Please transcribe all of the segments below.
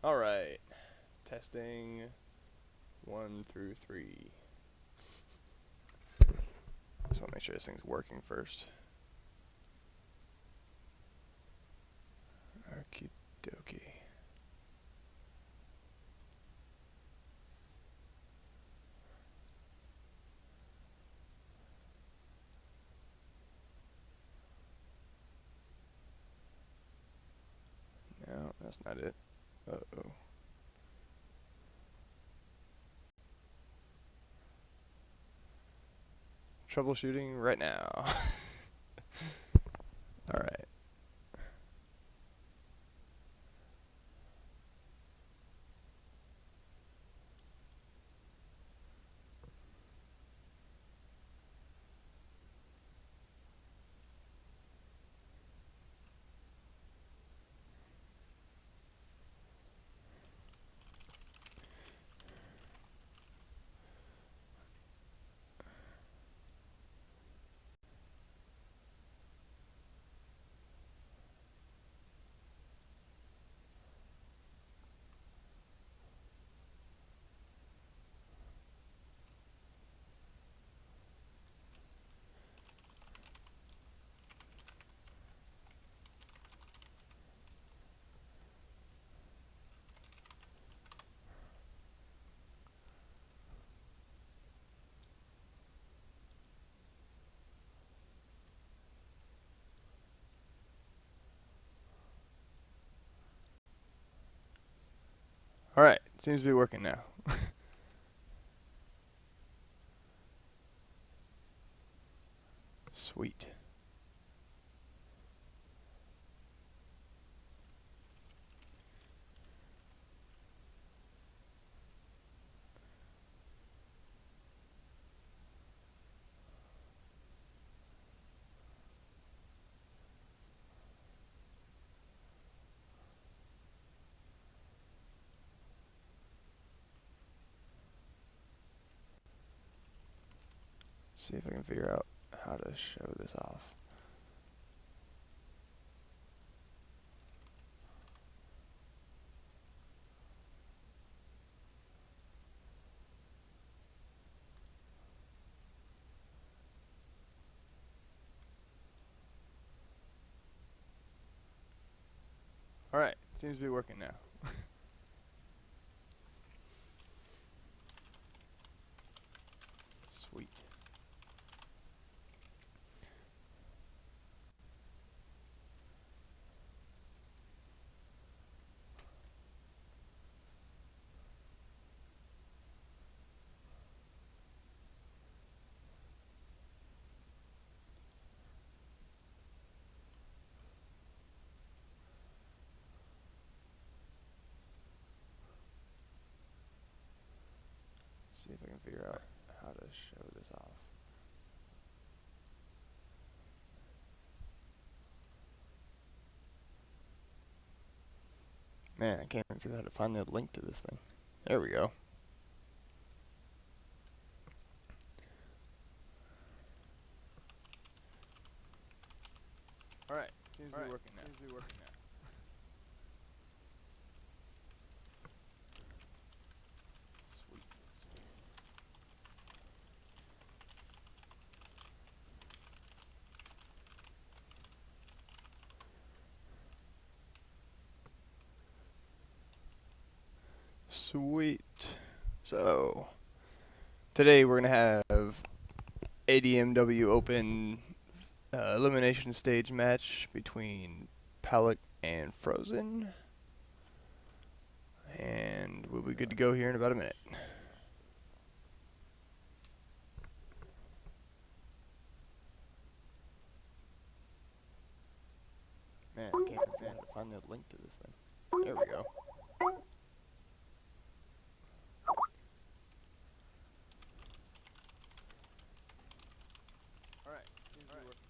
All right, testing 1 through 3. Just want to make sure this thing's working first. Okie dokie. No, that's not it. Uh-oh. Troubleshooting right now. All right. All right, seems to be working now. Sweet. See if I can figure out how to show this off. All right, seems to be working now. Sweet. See if I can figure out how to show this off. Man, I can't even figure out how to find the link to this thing. There we go. All right, seems to be working now. Sweet. Sweet. So, today we're going to have ADMW Open elimination stage match between Powlich and Frozen. And we'll be good to go here in about a minute. Man, I can't even figure out how to find the link to this thing. There we go. All right, seems to be working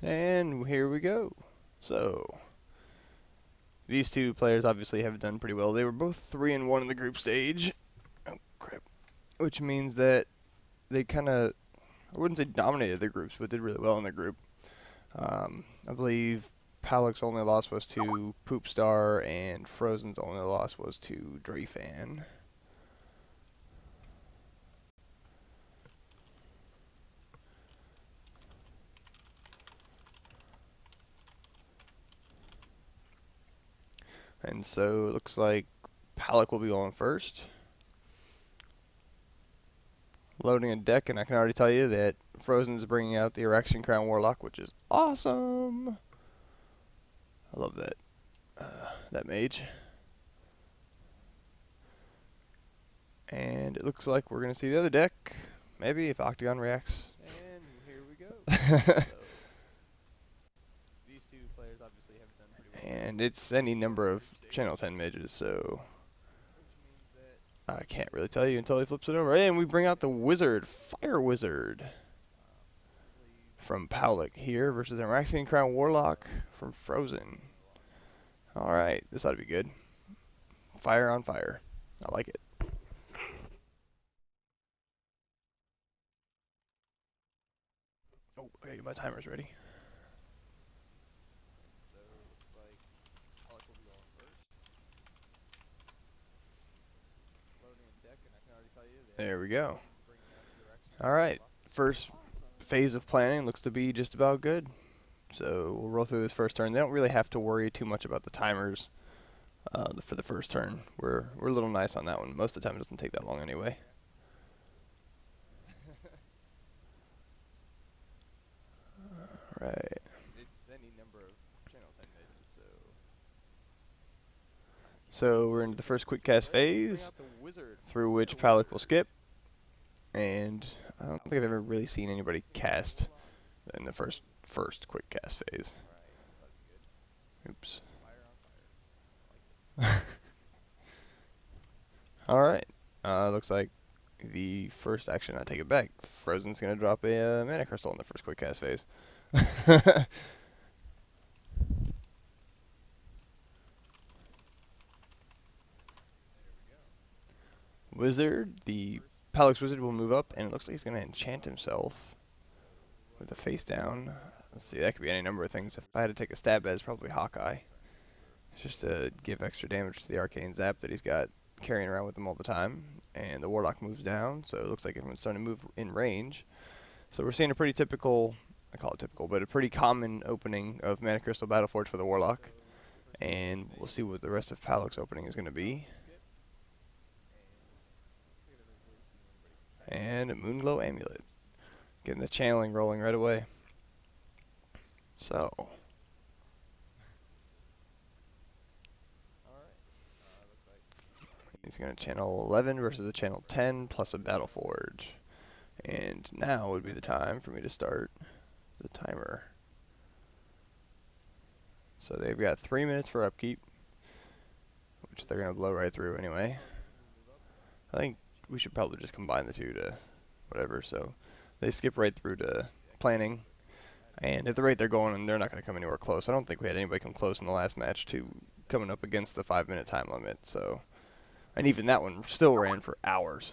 now. And here we go. So, these two players obviously have done pretty well. They were both 3-1 in the group stage. Oh, crap. which means that they kind of, I wouldn't say dominated their groups, but did really well in their group. I believe Powlich's only loss was to Poopstar, and Frozen's only loss was to Drayfan. And so it looks like Powlich will be going first. Loading a deck, and I can already tell you that Frozen's bringing out the Araxian Crown Warlock, which is awesome. I love that mage. And it looks like we're going to see the other deck, maybe, if Octagon reacts. And here we go. So, these two players obviously have done pretty well. And it's any number of Channel 10 mages, so I can't really tell you until he flips it over. And we bring out the Wizard, Fire Wizard, from Powlich here versus an Araxian Crown Warlock from Frozen. Alright, this ought to be good. Fire on fire. I like it. Oh, okay, my timer's ready. So it looks like Powlich will be going first. Loading a deck, and I can already tell you that. There we go. Alright, first phase of planning looks to be just about good. So we'll roll through this first turn. They don't really have to worry too much about the timers for the first turn. We're a little nice on that one. Most of the time it doesn't take that long anyway. Alright. It's any number of Channel 10 mages, so we're into the first quick cast phase, through which Powlich will skip. And I don't think I've ever really seen anybody cast in the first quick cast phase. Oops. Alright. Looks like the first action, I take it back. Frozen's going to drop a mana crystal in the first quick cast phase. Wizard, the Powlich's Wizard will move up, and it looks like he's going to enchant himself with a face down. Let's see, that could be any number of things. If I had to take a stab at it, it's probably Hawkeye. It's just to give extra damage to the Arcane Zap that he's got carrying around with him all the time. And the Warlock moves down, so it looks like everyone's starting to move in range. So we're seeing a pretty typical, I call it typical, but a pretty common opening of Mana Crystal Battleforge for the Warlock. And we'll see what the rest of Powlich's opening is going to be. And a Moonglow Amulet. Getting the channeling rolling right away. So. He's going to channel 11 versus a channel 10 plus a Battleforge. And now would be the time for me to start the timer. So they've got 3 minutes for upkeep, which they're going to blow right through anyway. I think we should probably just combine the two to whatever. So they skip right through to planning. And at the rate they're going, they're not going to come anywhere close. I don't think we had anybody come close in the last match to coming up against the 5-minute time limit. So, and even that one still ran for hours.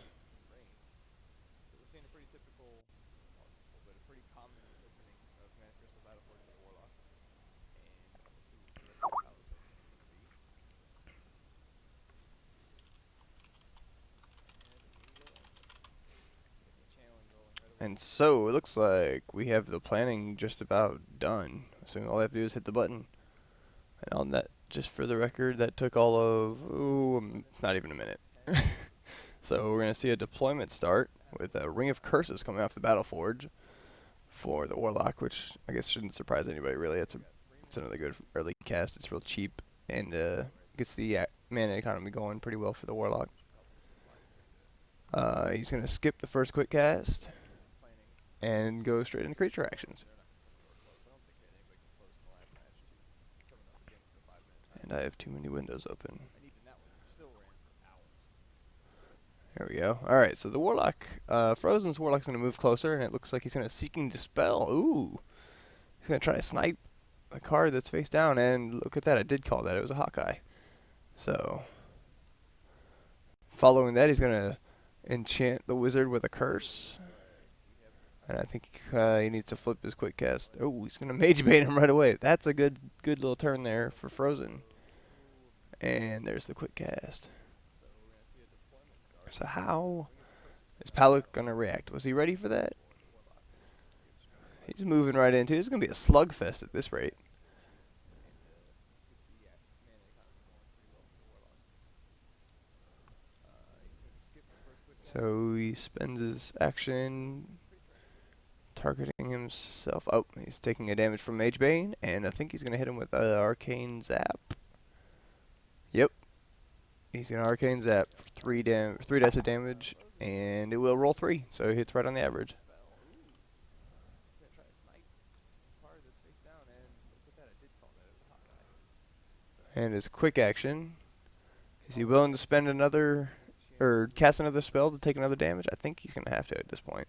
And so it looks like we have the planning just about done. So all I have to do is hit the button. And on that, just for the record, that took all of, not even a minute. So we're going to see a deployment start with a Ring of Curses coming off the Battleforge for the Warlock, which I guess shouldn't surprise anybody really. It's another good early cast. It's real cheap and gets the mana economy going pretty well for the Warlock. He's going to skip the first quick cast and go straight into creature actions. And I have too many windows open. There we go. Alright, so the Warlock, Frozen's Warlock's going to move closer, and it looks like he's going to Seeking Dispel. Ooh! He's going to try to snipe a card that's face down, and look at that, I did call that. It was a Hawkeye. So, following that, he's going to enchant the wizard with a curse. And I think he needs to flip his quick cast. Oh, he's gonna mage bait him right away. That's a good little turn there for Frozen. And there's the quick cast. So how is Powlich gonna react? Was he ready for that? He's moving right into it. It's gonna be a slugfest at this rate. So he spends his action targeting himself. Oh, he's taking a damage from Mage Bane, and I think he's gonna hit him with Arcane Zap. Yep, he's gonna Arcane Zap for three dice of damage, and it will roll 3, so it hits right on the average. And his quick action, is he willing to spend another, or cast another spell to take another damage? I think he's gonna have to at this point.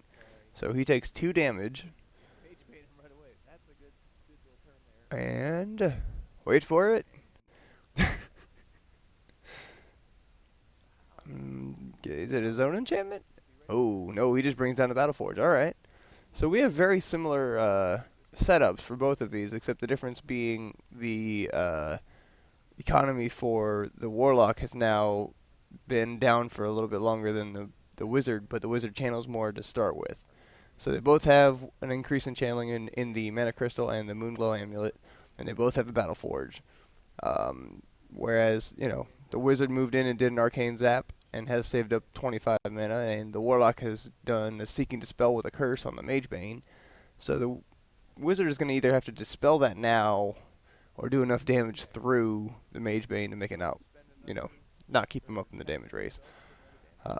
So he takes 2 damage, and wait for it. Is it his own enchantment? Oh, no, he just brings down the Battleforge. Alright. So we have very similar setups for both of these, except the difference being the economy for the Warlock has now been down for a little bit longer than the Wizard, but the Wizard channels more to start with. So they both have an increase in channeling in the Mana Crystal and the Moonglow Amulet, and they both have a Battleforge. Um, Whereas, the Wizard moved in and did an Arcane Zap and has saved up 25 mana, and the Warlock has done a Seeking Dispel with a Curse on the Mage Bane. So the Wizard is going to either have to dispel that now or do enough damage through the Mage Bane to make it out, you know, not keep him up in the damage race.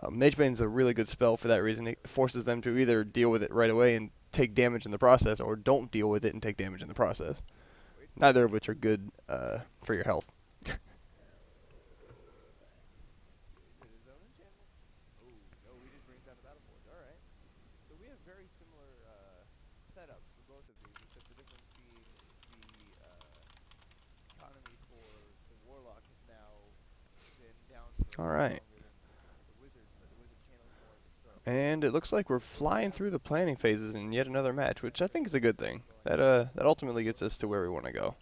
Mage Bane's a really good spell for that reason. It forces them to either deal with it right away and take damage in the process, or don't deal with it and take damage in the process. Neither of which are good for your health. All right. And it looks like we're flying through the planning phases in yet another match, which I think is a good thing. That ultimately gets us to where we want to go.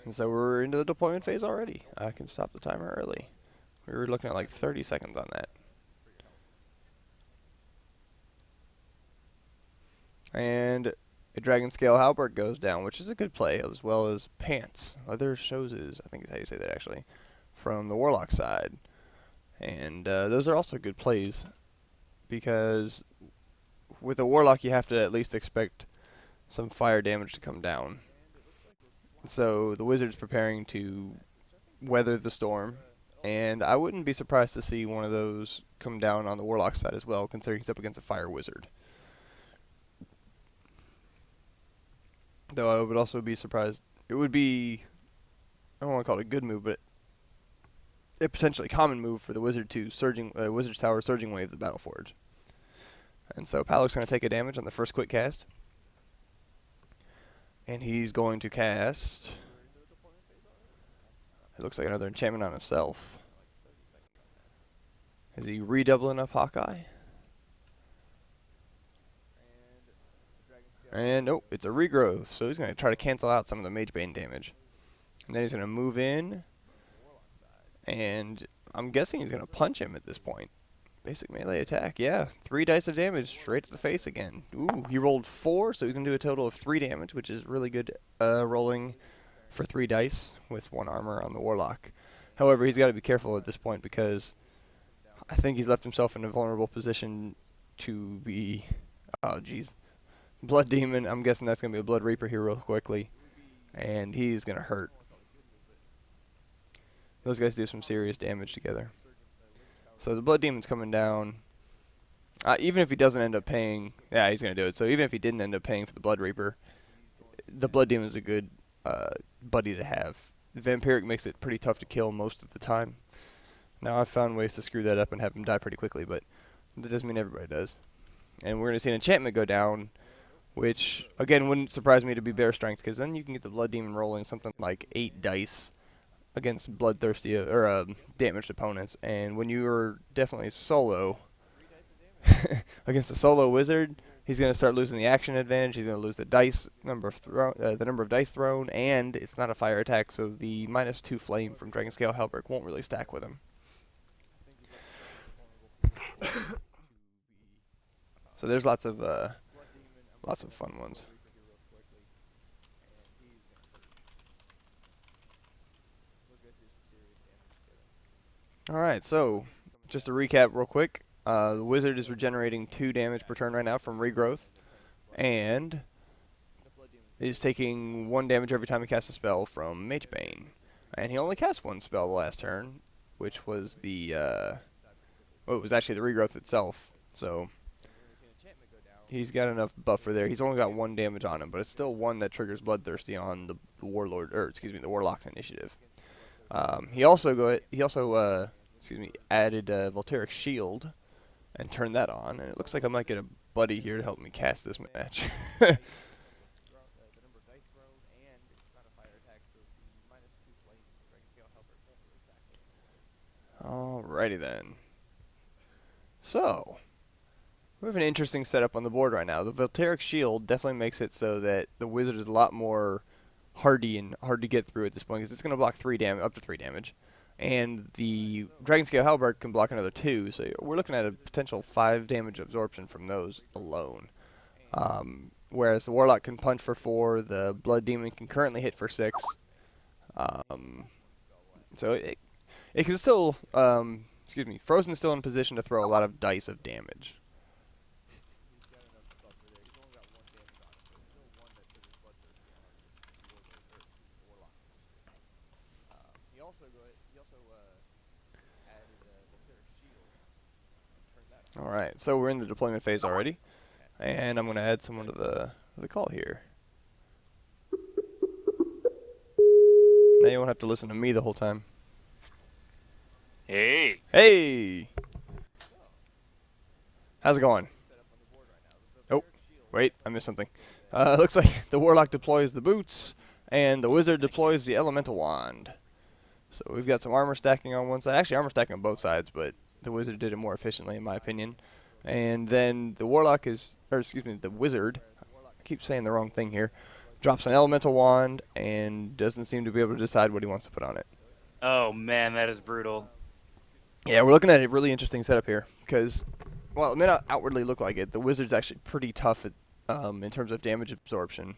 And so we're into the deployment phase already. I can stop the timer early. We were looking at like 30 seconds on that. And a Dragon Scale Halberd goes down, which is a good play, as well as Pants. Leather Shows, I think is how you say that actually, from the Warlock side. And those are also good plays, because with a Warlock you have to at least expect some fire damage to come down. So the Wizard's preparing to weather the storm, and I wouldn't be surprised to see one of those come down on the Warlock side as well, considering he's up against a Fire Wizard. Though I would also be surprised. It would be, I don't want to call it a good move, but a potentially common move for the Wizard to Wizard's Tower Surging Wave the Battleforge. And so Powlich's going to take a damage on the first quick cast. And he's going to cast, it looks like another enchantment on himself. Is he redoubling up Hawkeye? And nope, it's a regrowth, so he's going to try to cancel out some of the Mage Bane damage. And then he's going to move in, and I'm guessing he's going to punch him at this point. Basic melee attack, yeah. 3 dice of damage straight to the face again. Ooh, he rolled 4, so he can do a total of 3 damage, which is really good rolling for 3 dice with 1 armor on the Warlock. However, he's got to be careful at this point because I think he's left himself in a vulnerable position to be, oh jeez, Blood Demon. I'm guessing that's going to be a Blood Reaper here real quickly, and he's going to hurt. Those guys do some serious damage together. So the Blood Demon's coming down. Even if he doesn't end up paying, yeah, he's going to do it. So even if he didn't end up paying for the Blood Reaper, the Blood Demon is a good buddy to have. Vampiric makes it pretty tough to kill most of the time. Now I've found ways to screw that up and have him die pretty quickly, but that doesn't mean everybody does. And we're going to see an enchantment go down, which again wouldn't surprise me to be Bear Strength, because then you can get the Blood Demon rolling something like 8 dice against bloodthirsty or damaged opponents. And when you're definitely solo against a solo wizard, he's going to start losing the action advantage. He's going to lose the dice number of the number of dice thrown, and it's not a fire attack, so the -2 flame from Dragonscale Halberd won't really stack with him. So there's lots of fun ones. All right, so just to recap real quick, the wizard is regenerating 2 damage per turn right now from regrowth, and is taking 1 damage every time he casts a spell from Magebane. And he only cast 1 spell the last turn, which was it was actually the regrowth itself. So he's got enough buffer there. He's only got 1 damage on him, but it's still 1 that triggers Bloodthirsty on the warlord, or excuse me, the warlock's initiative. He also added Voltaic Shield and turned that on, and it looks like I might get a buddy here to help me cast this match. Alrighty then. So, we have an interesting setup on the board right now. The Voltaic Shield definitely makes it so that the wizard is a lot more hardy and hard to get through at this point, because it's going to block up to 3 damage. And the Dragonscale Halberd can block another 2, so we're looking at a potential 5 damage absorption from those alone. Whereas the Warlock can punch for 4, the Blood Demon can currently hit for 6. So it can still, Frozen's still in position to throw a lot of dice of damage. All right, so we're in the deployment phase already, and I'm going to add someone to the call here. Now you won't have to listen to me the whole time. Hey. Hey. How's it going? Oh, wait, I missed something. Looks like the Warlock deploys the boots, and the Wizard deploys the Elemental Wand. So we've got some armor stacking on one side. Actually, armor stacking on both sides, but the Wizard did it more efficiently, in my opinion. And then the the Wizard, I keep saying the wrong thing here, drops an Elemental Wand and doesn't seem to be able to decide what he wants to put on it. Oh, man, that is brutal. Yeah, we're looking at a really interesting setup here, because, well, it may not outwardly look like it. The Wizard's actually pretty tough in terms of damage absorption.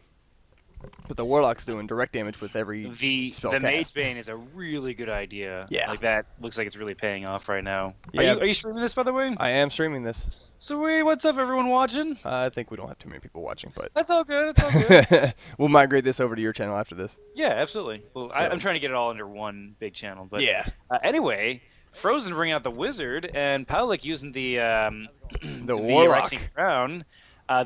But the Warlock's doing direct damage with every spell cast. The Magebane is a really good idea. Yeah. Like, that looks like it's really paying off right now. Yeah. Are you streaming this, by the way? I am streaming this. Sweet, what's up, everyone watching? I think we don't have too many people watching, but... That's all good, it's all good. We'll migrate this over to your channel after this. Yeah, absolutely. Well, So- I'm trying to get it all under one big channel. But Yeah. Anyway, Frozen bringing out the Wizard, and Powlich using the Warlock. Erexing Crown.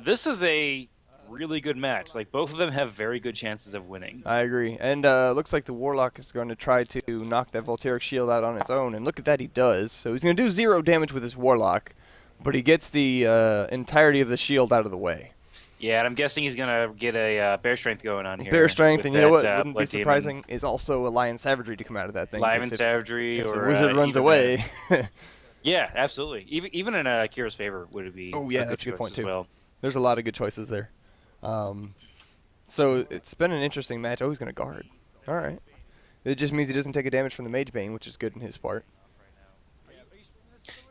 This is a really good match. Like, both of them have very good chances of winning. I agree. And looks like the Warlock is going to try to knock that Voltaic Shield out on its own, and look at that, he does. So he's going to do 0 damage with his Warlock, but he gets the entirety of the shield out of the way. Yeah, and I'm guessing he's going to get a Bear Strength going on here. Bear Strength, and you know what wouldn't be Blood surprising is also a Lion Savagery to come out of that thing. Lion Savagery, if or the Wizard runs away. Yeah, absolutely. Even in Kira's favor would it be? Oh yeah, a that's a good point as too. Well. There's a lot of good choices there. So it's been an interesting match. Oh, he's going to guard. All right. It just means he doesn't take a damage from the Magebane, which is good in his part.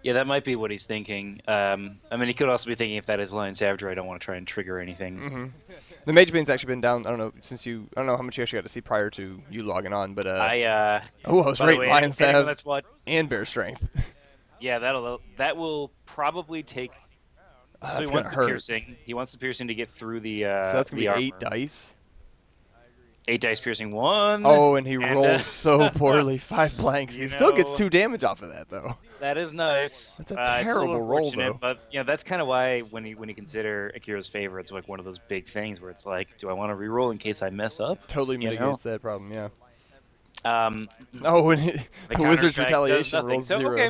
Yeah, that might be what he's thinking. I mean, he could also be thinking if that is Lion Savagery, I don't want to try and trigger anything. Mm-hmm. The Magebane's actually been down. I don't know how much you actually got to see prior to you logging on, but I was right. Lion Sav that's what. And Bear Strength. Yeah, that will probably take. So he wants the piercing. He wants the piercing to get through the. So that's gonna be armor. 8 dice. 8 dice piercing 1. Oh, and he And, rolls so poorly. 5 blanks. He you still gets know, 2 damage off of that, though. that is nice. That's a It's a little terrible roll, unfortunate, though. but that's kind of why when you consider Akira's favor, it's like one of those big things where it's like, do I want to reroll in case I mess up? Totally You know, mitigates that problem, yeah. um, Oh, and the the Wizard's counter-strike does Retaliation nothing. rolls So 0. okay,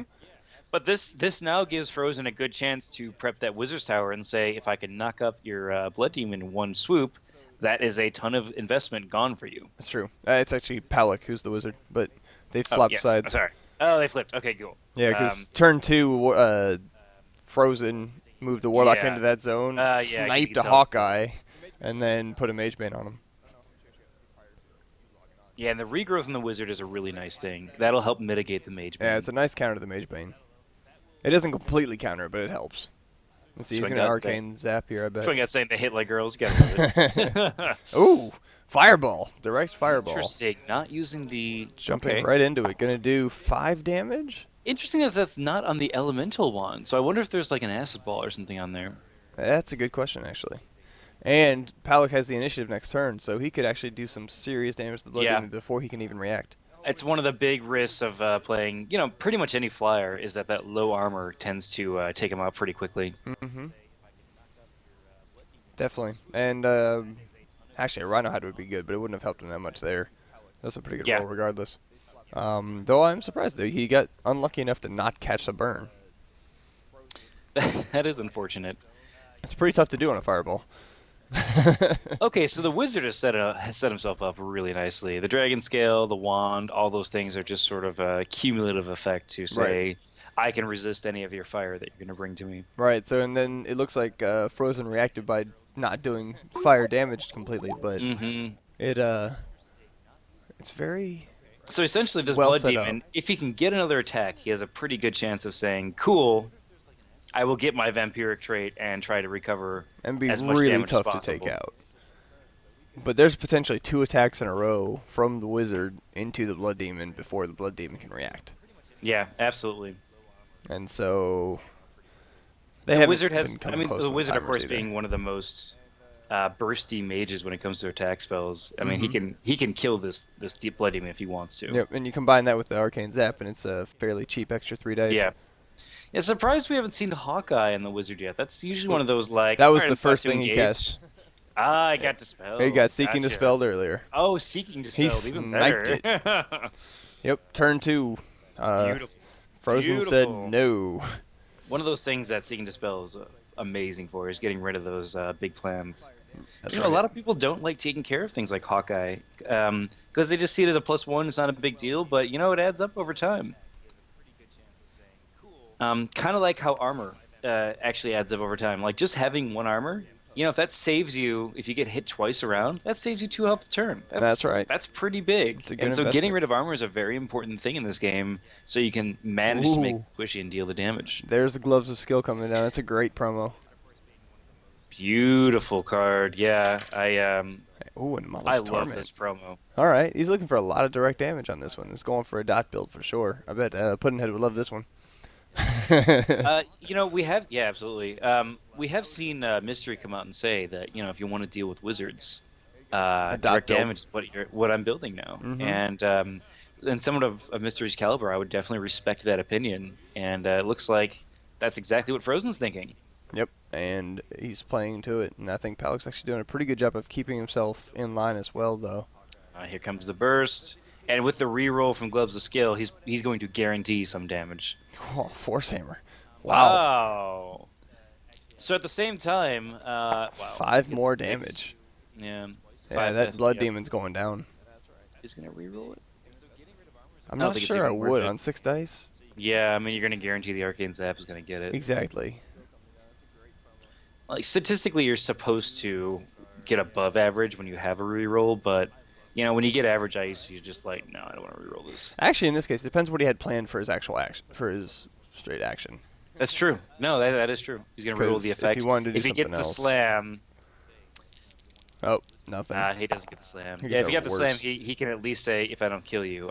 but this now gives Frozen a good chance to prep that Wizard's Tower and say, if I can knock up your Blood Demon in one swoop, that is a ton of investment gone for you. That's true. It's actually Powlich who's the Wizard, but they Oh flop yes, sides. sorry. Oh, they flipped. Okay, cool. Yeah, because turn 2, Frozen moved the Warlock Yeah. into that zone, Yeah, 'cause you sniped can a tell. Hawkeye, and then put a Mage Bane on him. Yeah, and the regrowth in the Wizard is a really nice thing. That'll help mitigate the Mage Bane. Yeah, it's a nice counter to the Mage Bane. It doesn't completely counter it, but it helps. Let's see, he's Swing going to God Arcane Zap here, I bet. Swing out saying they hit like girls. Gotta love it. Ooh, Fireball. Direct Fireball. Interesting. Not using the... Jumping okay. right into it. Going to do 5 damage? Interesting that that's not on the Elemental one. So I wonder if there's like an Acid Ball or something on there. That's a good question, actually. And Powlich has the initiative next turn, so he could actually do some serious damage to the Blood Demon before he can even react. It's one of the big risks of playing, pretty much any flyer, is that low armor tends to take him out pretty quickly. Mm-hmm. Definitely. And actually, a Rhino Hide would be good, but it wouldn't have helped him that much there. That's a pretty good roll regardless. Though I'm surprised, though. He got unlucky enough to not catch a burn. That is unfortunate. It's pretty tough to do on a Fireball. Okay, so the Wizard has set himself up really nicely. The Dragon Scale, the Wand, all those things are just sort of a cumulative effect to say, I can resist any of your fire that you're going to bring to me. Right, so and then it looks like Frozen reacted by not doing fire damage completely, but it's very... So essentially this well Blood set Demon, up. if he can get another attack, he has a pretty good chance of saying, cool, I will get my Vampiric trait and try to recover and be as much really damage tough as to possible. take out. But there's potentially 2 attacks in a row from the Wizard into the Blood Demon before the Blood Demon can react. Yeah, absolutely. And so The Wizard has, been coming close the to Wizard, of timers course, either. being one of the most bursty mages when it comes to attack spells. I mean, Mhm. he can kill this deep Blood Demon if he wants to. Yep, and you combine that with the Arcane Zap, and it's a fairly cheap extra 3 dice. Yeah. Yeah, surprised we haven't seen Hawkeye in the Wizard yet. That's usually one of those like. That was "Alright, the I'm about first to thing he engage." cast. Ah, I got dispelled. He got Seeking Gotcha. Dispelled earlier. Oh, Seeking Dispelled, even better. sniped Yep, turn 2. Beautiful. Frozen Beautiful. said no. One of those things that Seeking Dispel is amazing for is getting rid of those big plans. That's A lot of people don't like taking care of things like Hawkeye because they just see it as a +1. It's not a big deal, but it adds up over time. Kind of like how armor actually adds up over time. Like just having 1 armor, if that saves you, if you get hit twice around, that saves you 2 health a turn. That's right. That's pretty big. It's a good And so investment. getting rid of armor is a very important thing in this game, so you can manage to make Ooh. pushy and deal the damage. There's the Gloves of Skill coming down. That's a great promo. Beautiful card. Yeah, Ooh, and I Mother's love Torment. this promo. All right, he's looking for a lot of direct damage on this one. He's going for a dot build for sure. I bet Puddinhead would love this one. We have, yeah, absolutely. We have seen Mystery come out and say that if you want to deal with wizards, dot direct build. damage is what I'm building now. Mhm. And someone of Mystery's caliber, I would definitely respect that opinion. And it looks like that's exactly what Frozen's thinking. Yep, and he's playing to it, and I think Powlich's actually doing a pretty good job of keeping himself in line as well, though. Here comes the burst, and with the reroll from Gloves of Skill, he's going to guarantee some damage. Oh, Force Hammer. Wow. So at the same time, wow. 5 It's more 6. damage. Yeah. Yeah, 5 that death, Blood yep. Demon's going down. He's gonna reroll it. I'm I don't not think it's sure I even worth would it. on 6 dice. Yeah, I mean you're gonna guarantee the Arcane Zap is gonna get it. Exactly. Like statistically, you're supposed to get above average when you have a reroll, but when you get average ice, you're just like, no, I don't want to reroll this. Actually, in this case, it depends what he had planned for his actual action, for his straight action. That's true. No, that is true. He's gonna reroll 'Cause the if effect. he wanted to do If he gets something the else. slam, Oh, nothing. he doesn't get the slam. He Yeah, gets if he a got the slam, worse. he can at least say, if I don't kill you,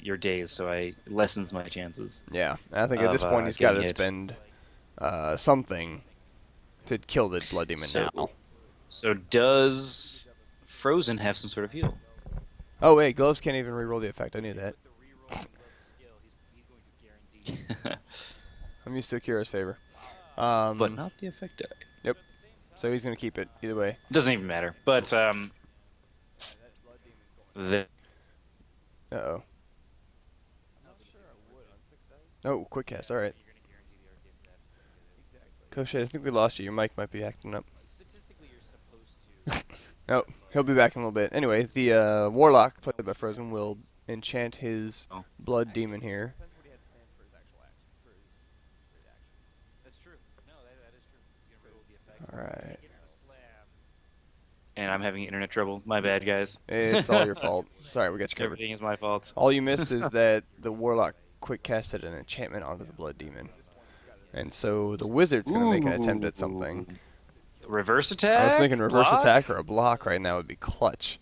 you're dazed, so I lessens my chances. Yeah, I think at this of, point he's got to getting hit. spend something to kill the Blood Demon now. So does Frozen have some sort of heal? Oh wait, gloves can't even reroll the effect. I knew that. I'm used to Akira's favor. But not the effect die. Yep. So he's gonna keep it either way. Doesn't even matter. But the Uh-oh. Oh, quick cast. All right. Koshe, I think we lost you. Your mic might be acting up. Oh, he'll be back in a little bit. Anyway, the Warlock, played by Frozen, will enchant his Blood Demon here. Alright. And I'm having internet trouble. My bad, guys. It's all your fault. Sorry, we got you covered. Everything is my fault. All you missed is that the Warlock quick casted an enchantment onto the Blood Demon. And so the Wizard's going to make an attempt at something. Reverse attack? I was thinking reverse block? attack or a block right now would be clutch.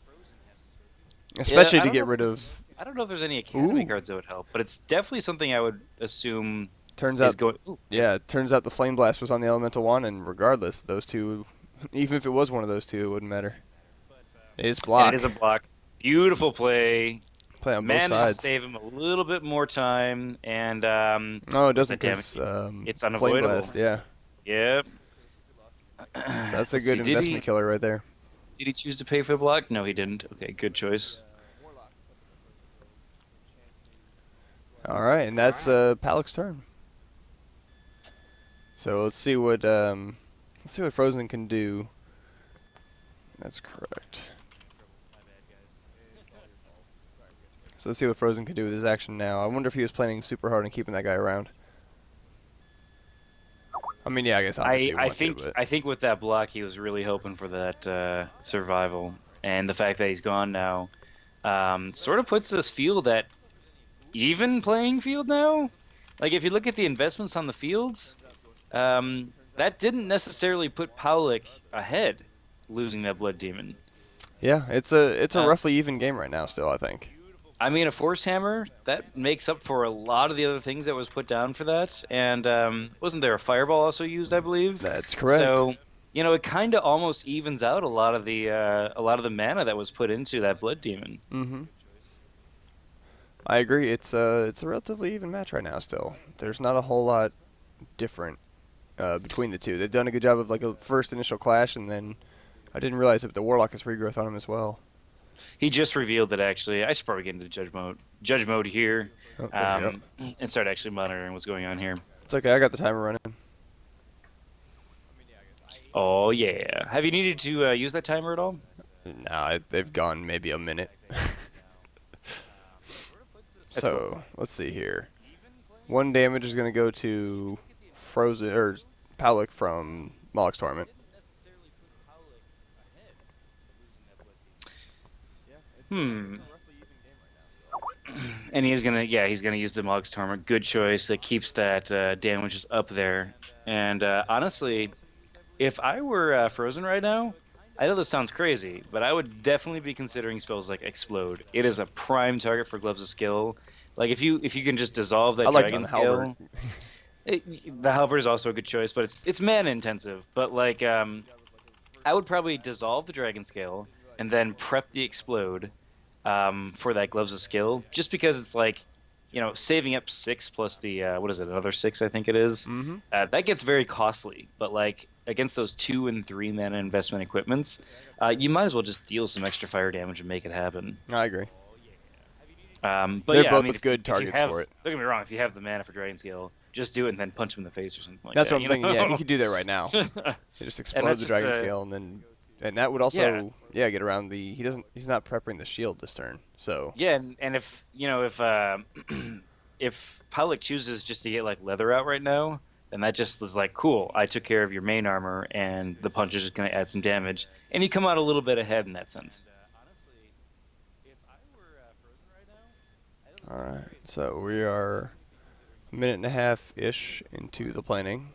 Especially to get rid of... I don't know if there's any Academy cards that would help, but it's definitely something I would assume turns is out, going... Yeah, it turns out the Flame Blast was on the Elemental Wand, and regardless, those two... Even if it was one of those two, it wouldn't matter. It is block. And it is a block. Beautiful play. Play on both Managed sides. to save him a little bit more time, and no, it doesn't. It's Flame unavoidable. Blast, yeah. Yep. So that's a good investment killer right there. Did he choose to pay for the block? No, he didn't. Okay, good choice. All right, and that's Powlich's turn. So let's see what Frozen can do. That's correct. So let's see what Frozen can do with his action now. I wonder if he was planning super hard on keeping that guy around. I mean, yeah, I guess obviously I think with that block, he was really hoping for that survival, and the fact that he's gone now, sort of puts this field at even playing field now. Like if you look at the investments on the fields, that didn't necessarily put Powlich ahead, losing that Blood Demon. Yeah, it's a roughly even game right now still, I think. I mean, a Force Hammer, that makes up for a lot of the other things that was put down for that. And wasn't there a Fireball also used, I believe? That's correct. So, you know, it kind of almost evens out a lot of the mana that was put into that Blood Demon. Mm-hmm. I agree. It's a relatively even match right now still. There's not a whole lot different between the two. They've done a good job of like a first initial clash, and then I didn't realize that the Warlock has regrowth on him as well. He just revealed that actually. I should probably get into judge mode here, and start actually monitoring what's going on here. It's okay. I got the timer running. Oh yeah. Have you needed to use that timer at all? No, they've gone maybe a minute. So let's see here. 1 damage is going to go to Frozen or Powlich from Moloch's Torment. And he's gonna use the Moloch's Torment. Good choice. That keeps that damage just up there. And honestly, if I were Frozen right now, I know this sounds crazy, but I would definitely be considering spells like Explode. It is a prime target for Gloves of Skill. Like if you can just dissolve that Dragon Scale. The Halberd is also a good choice, but it's mana intensive. But like I would probably dissolve the Dragon Scale and then prep the Explode for that Gloves of Skill, just because it's like, you know, saving up 6 plus the what is it, another 6 I think it is. Mm-hmm. That gets very costly, but like against those 2 and 3 mana investment equipments, you might as well just deal some extra fire damage and make it happen. I agree. But they're yeah, both I mean, good targets for it. Don't get me wrong, if you have the mana for Dragon Scale, just do it and then punch him in the face or something like That's that. what I'm thinking. Yeah, he could do that right now. You just explode the Dragon Scale and that would also get around the he's not prepping the shield this turn. So yeah, and if you know if Powlich chooses just to get like leather out right now, then that just is like cool. I took care of your main armor, and the punch is just going to add some damage, and you come out a little bit ahead in that sense. All right, so we are a minute and a half ish into the planning.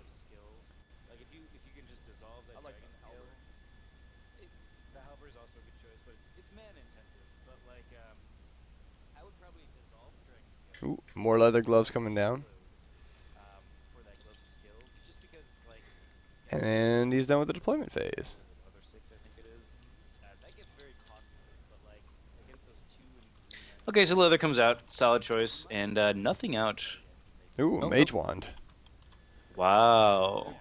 Ooh, more leather gloves coming down. And he's done with the deployment phase. Okay, so leather comes out, solid choice, and nothing out. Ooh, Oh, Mage nope. Wand. Wow.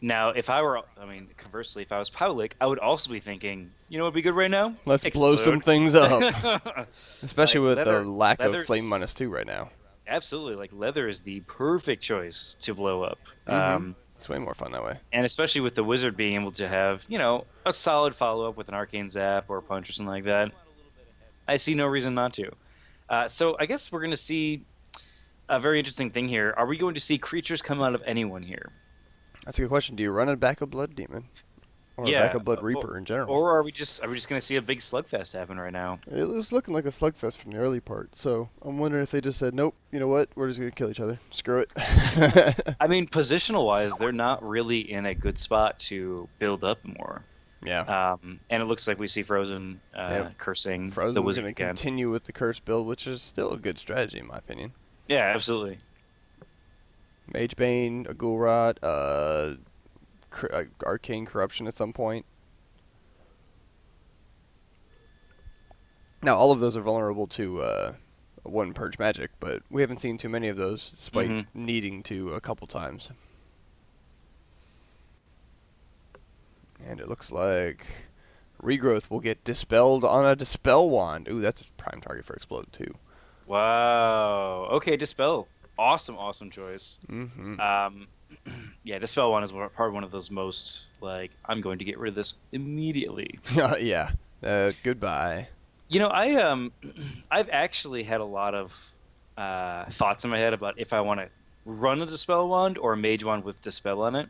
Now, if I were, I mean, conversely, if I was Powlich, I would also be thinking, you know what would be good right now? Let's blow some Explode. things up. Especially Like with the lack of Flame leather's -2 right now. absolutely like leather is the perfect choice to blow up. Mm-hmm. It's way more fun that way. And especially with the wizard being able to have, a solid follow up with an arcane zap or a punch or something like that, I see no reason not to. So I guess we're going to see a very interesting thing here. Are we going to see creatures come out of anyone here? That's a good question. Do you run a backup Blood Demon? Or a Yeah, backup Blood Reaper in general? or are we just going to see a big slugfest happen right now? It was looking like a slugfest from the early part, so I'm wondering if they just said, nope, you know what, we're just going to kill each other. Screw it. I mean, positional wise, they're not really in a good spot to build up more. Yeah. And it looks like we see Frozen Yep. cursing the Frozen's wizard going to again. continue with the curse build, which is still a good strategy in my opinion. Yeah, absolutely. Magebane, a Ghoul Rot, Arcane Corruption at some point. Now, all of those are vulnerable to one Purge Magic, but we haven't seen too many of those, despite needing to a couple times. And it looks like Regrowth will get dispelled on a Dispel Wand. Ooh, that's a prime target for Explode, too. Wow. Okay, Dispel. Awesome, awesome choice. Mm-hmm. Yeah, Dispel one is probably one of those most, like, I'm going to get rid of this immediately. Yeah. Goodbye. I've actually had a lot of thoughts in my head about if I want to run a Dispel wand or a Mage wand with Dispel on it.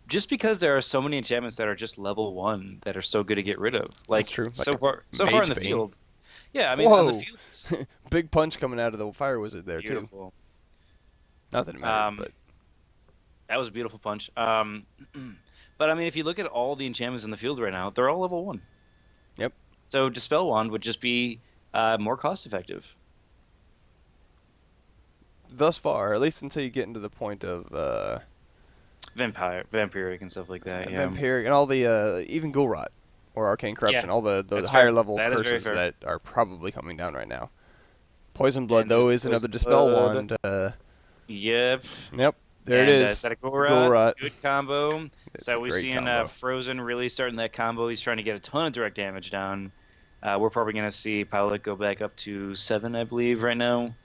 Just because there are so many enchantments that are just level 1 that are so good to get rid of. Like, That's true. so Like far in the Magebane. field. Yeah, I mean, on the Whoa! field, Big punch coming out of the Fire Wizard there, too. beautiful. Not that it mattered, Um, but... that was a beautiful punch. But I mean, if you look at all the enchantments in the field right now, they're all level 1. Yep. So Dispel Wand would just be more cost effective. Thus far, at least until you get into the point of Vampiric and stuff like that. Yeah. Vampiric and all the even Ghoul Rot or Arcane Corruption, Yeah, all those that's higher fair. level That is very curses fair. that are probably coming down right now. Poison Blood And though there's is another Poison Dispel Blood. Wand. Yep. Yep, there it And is. is that a Ghoul Ghoul Rot? Rot. Good combo. It's So a we're great seeing combo. Frozen really starting that combo. He's trying to get a ton of direct damage down. We're probably going to see Powlich go back up to 7, I believe, right now,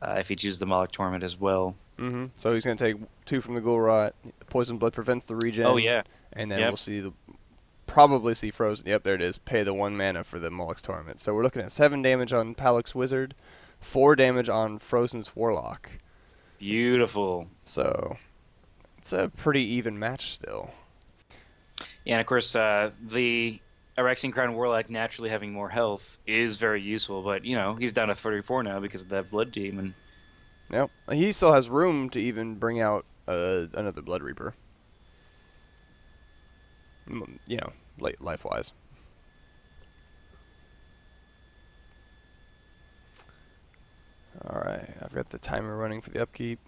if he chooses the Moloch Torment as well. Mm-hmm. So he's gonna take 2 from the Ghoul Rot. Poison Blood prevents the regen. Oh, yeah. And then Yep. we'll probably see Frozen. Yep, there it is. Pay the 1 mana for the Moloch's Torment. So we're looking at 7 damage on Powlich's Wizard, 4 damage on Frozen's Warlock. Beautiful. So it's a pretty even match still. Yeah, and of course, the Erexian Crown Warlock naturally having more health is very useful, but, he's down to 34 now because of that Blood Demon. Yep. He still has room to even bring out another Blood Reaper. Life-wise. Alright, I've got the timer running for the upkeep.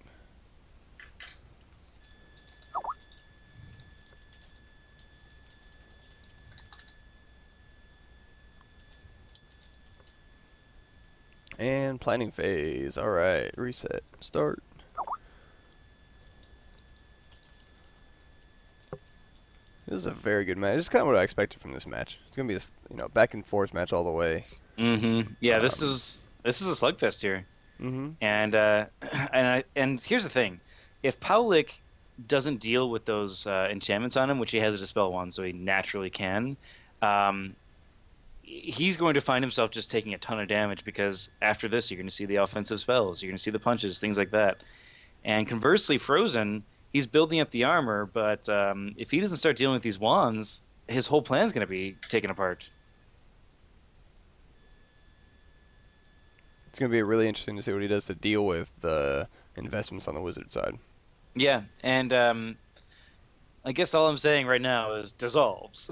And planning phase. Alright, reset. Start. This is a very good match. This is kind of what I expected from this match. It's gonna be a back and forth match all the way. Mm-hmm. Yeah, this is a slugfest here. Mm-hmm. And and here's the thing: if Powlich doesn't deal with those enchantments on him, which he has a dispel wand, so he naturally can, he's going to find himself just taking a ton of damage because after this, you're going to see the offensive spells, you're going to see the punches, things like that. And conversely, Frozen, he's building up the armor, but if he doesn't start dealing with these wands, his whole plan's going to be taken apart. It's gonna be really interesting to see what he does to deal with the investments on the wizard side. Yeah, and I guess all I'm saying right now is dissolves.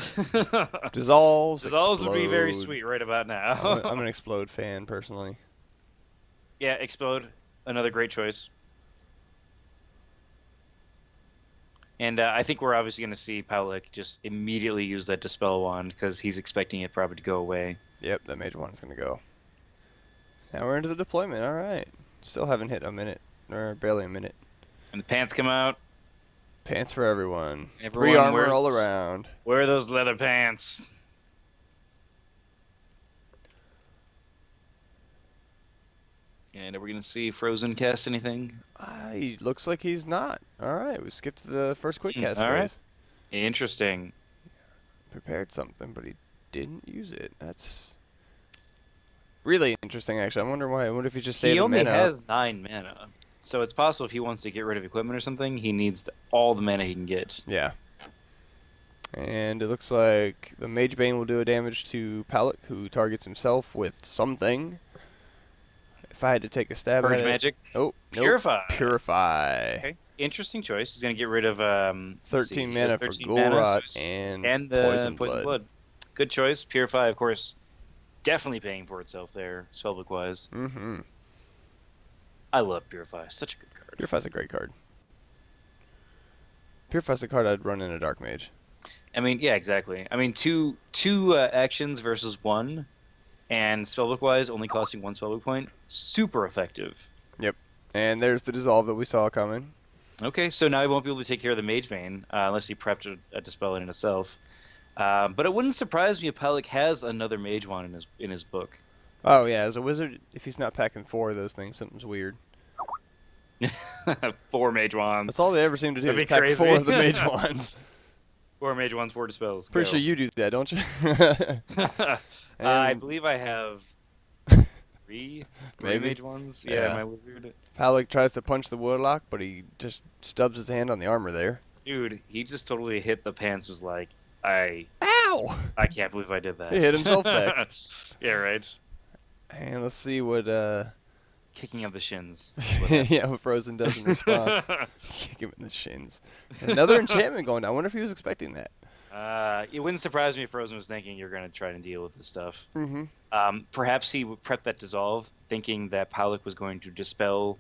Dissolves. Dissolves would be very Explode. sweet right about now. I'm an Explode fan personally. Yeah, Explode, another great choice. And I think we're obviously going to see Powlich just immediately use that Dispel Wand because he's expecting it probably to go away. Yep, that Mage Wand is gonna go. Now we're into the deployment. All right. Still haven't hit a minute, or barely a minute. And the pants come out. Pants for everyone. Everyone 3 armor wears, all around. wear those leather pants. And are we going to see Frozen cast anything? He looks like he's not. All right, we skipped to the first quick cast all right. phase. Interesting. Prepared something, but he didn't use it. That's really interesting, actually. I wonder if he just saved He only mana has up. 9 mana. So it's possible if he wants to get rid of equipment or something, he needs all the mana he can get. Yeah. And it looks like the Mage Bane will do a damage to Powlich, who targets himself with something. If I had to take a stab Purge at it. magic. Oh, Purify. Nope. Purify. Okay. Interesting choice. He's going to get rid of 13 mana for 13 Ghoul mana, Rot so and the Poison Blood. Good choice. Purify, of course, definitely paying for itself there, spellbook-wise. Mm-hmm. I love Purify. Such a good card. Purify's a great card. Purify's a card I'd run in a Dark Mage. I mean, yeah, exactly. I mean, two actions versus one, and spellbook-wise only costing 1 spellbook point. Super effective. Yep. And there's the Dissolve that we saw coming. Okay, so now he won't be able to take care of the Mage Bane unless he prepped a Dispel in itself. But it wouldn't surprise me if Powlich has another Mage Wand in his book. Oh, yeah, as a wizard, if he's not packing 4 of those things, something's weird. 4 Mage Wands. That's all they ever seem to do That'd is be pack crazy. 4 of the Mage Wands. 4 Mage Wands, 4 Dispels. Pretty Go. sure you do that, don't you? I believe I have 3 Maybe. Mage Wands. Yeah. Yeah, my wizard. Powlich tries to punch the Warlock, but he just stubs his hand on the armor there. Dude, he just totally hit the pants. Was like, I Ow! can't believe I did that. He hit himself back. Yeah, right. And let's see what Kicking of the shins. yeah, what Frozen does in response. Kick him in the shins. Another enchantment going down. I wonder if he was expecting that. It wouldn't surprise me if Frozen was thinking you're going to try and deal with this stuff. Mm-hmm. Perhaps he would prep that Dissolve, thinking that Powlich was going to dispel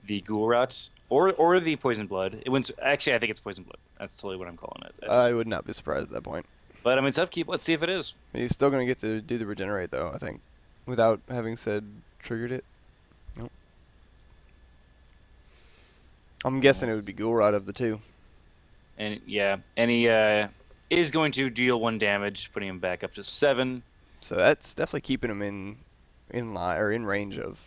the Ghoul Rot or the Poison Blood. Actually, I think it's Poison Blood. That's totally what I'm calling it. I would not be surprised at that point. But I mean, it's upkeep. Let's see if it is. He's still going to get to do the regenerate, though, I think, without having said triggered it. Nope. I'm guessing it would be Ghoul Rot of the 2. And yeah, and he is going to deal 1 damage, putting him back up to 7. So that's definitely keeping him in line or in range of.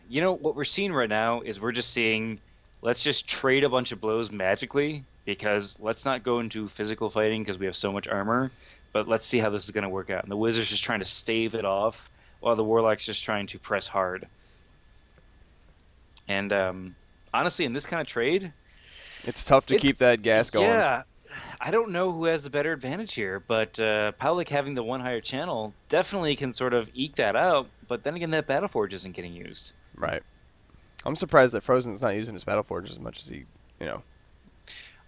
You know what we're seeing right now is we're just seeing, let's just trade a bunch of blows magically, because let's not go into physical fighting because we have so much armor, but let's see how this is going to work out. And the Wizard's just trying to stave it off, while the Warlock's just trying to press hard. And honestly, in this kind of trade, It's tough to keep that gas going. Yeah, I don't know who has the better advantage here, but Powlich having the 1 higher channel definitely can sort of eke that out, but then again, that Battleforge isn't getting used. Right. I'm surprised that Frozen's not using his Battleforge as much as he, could.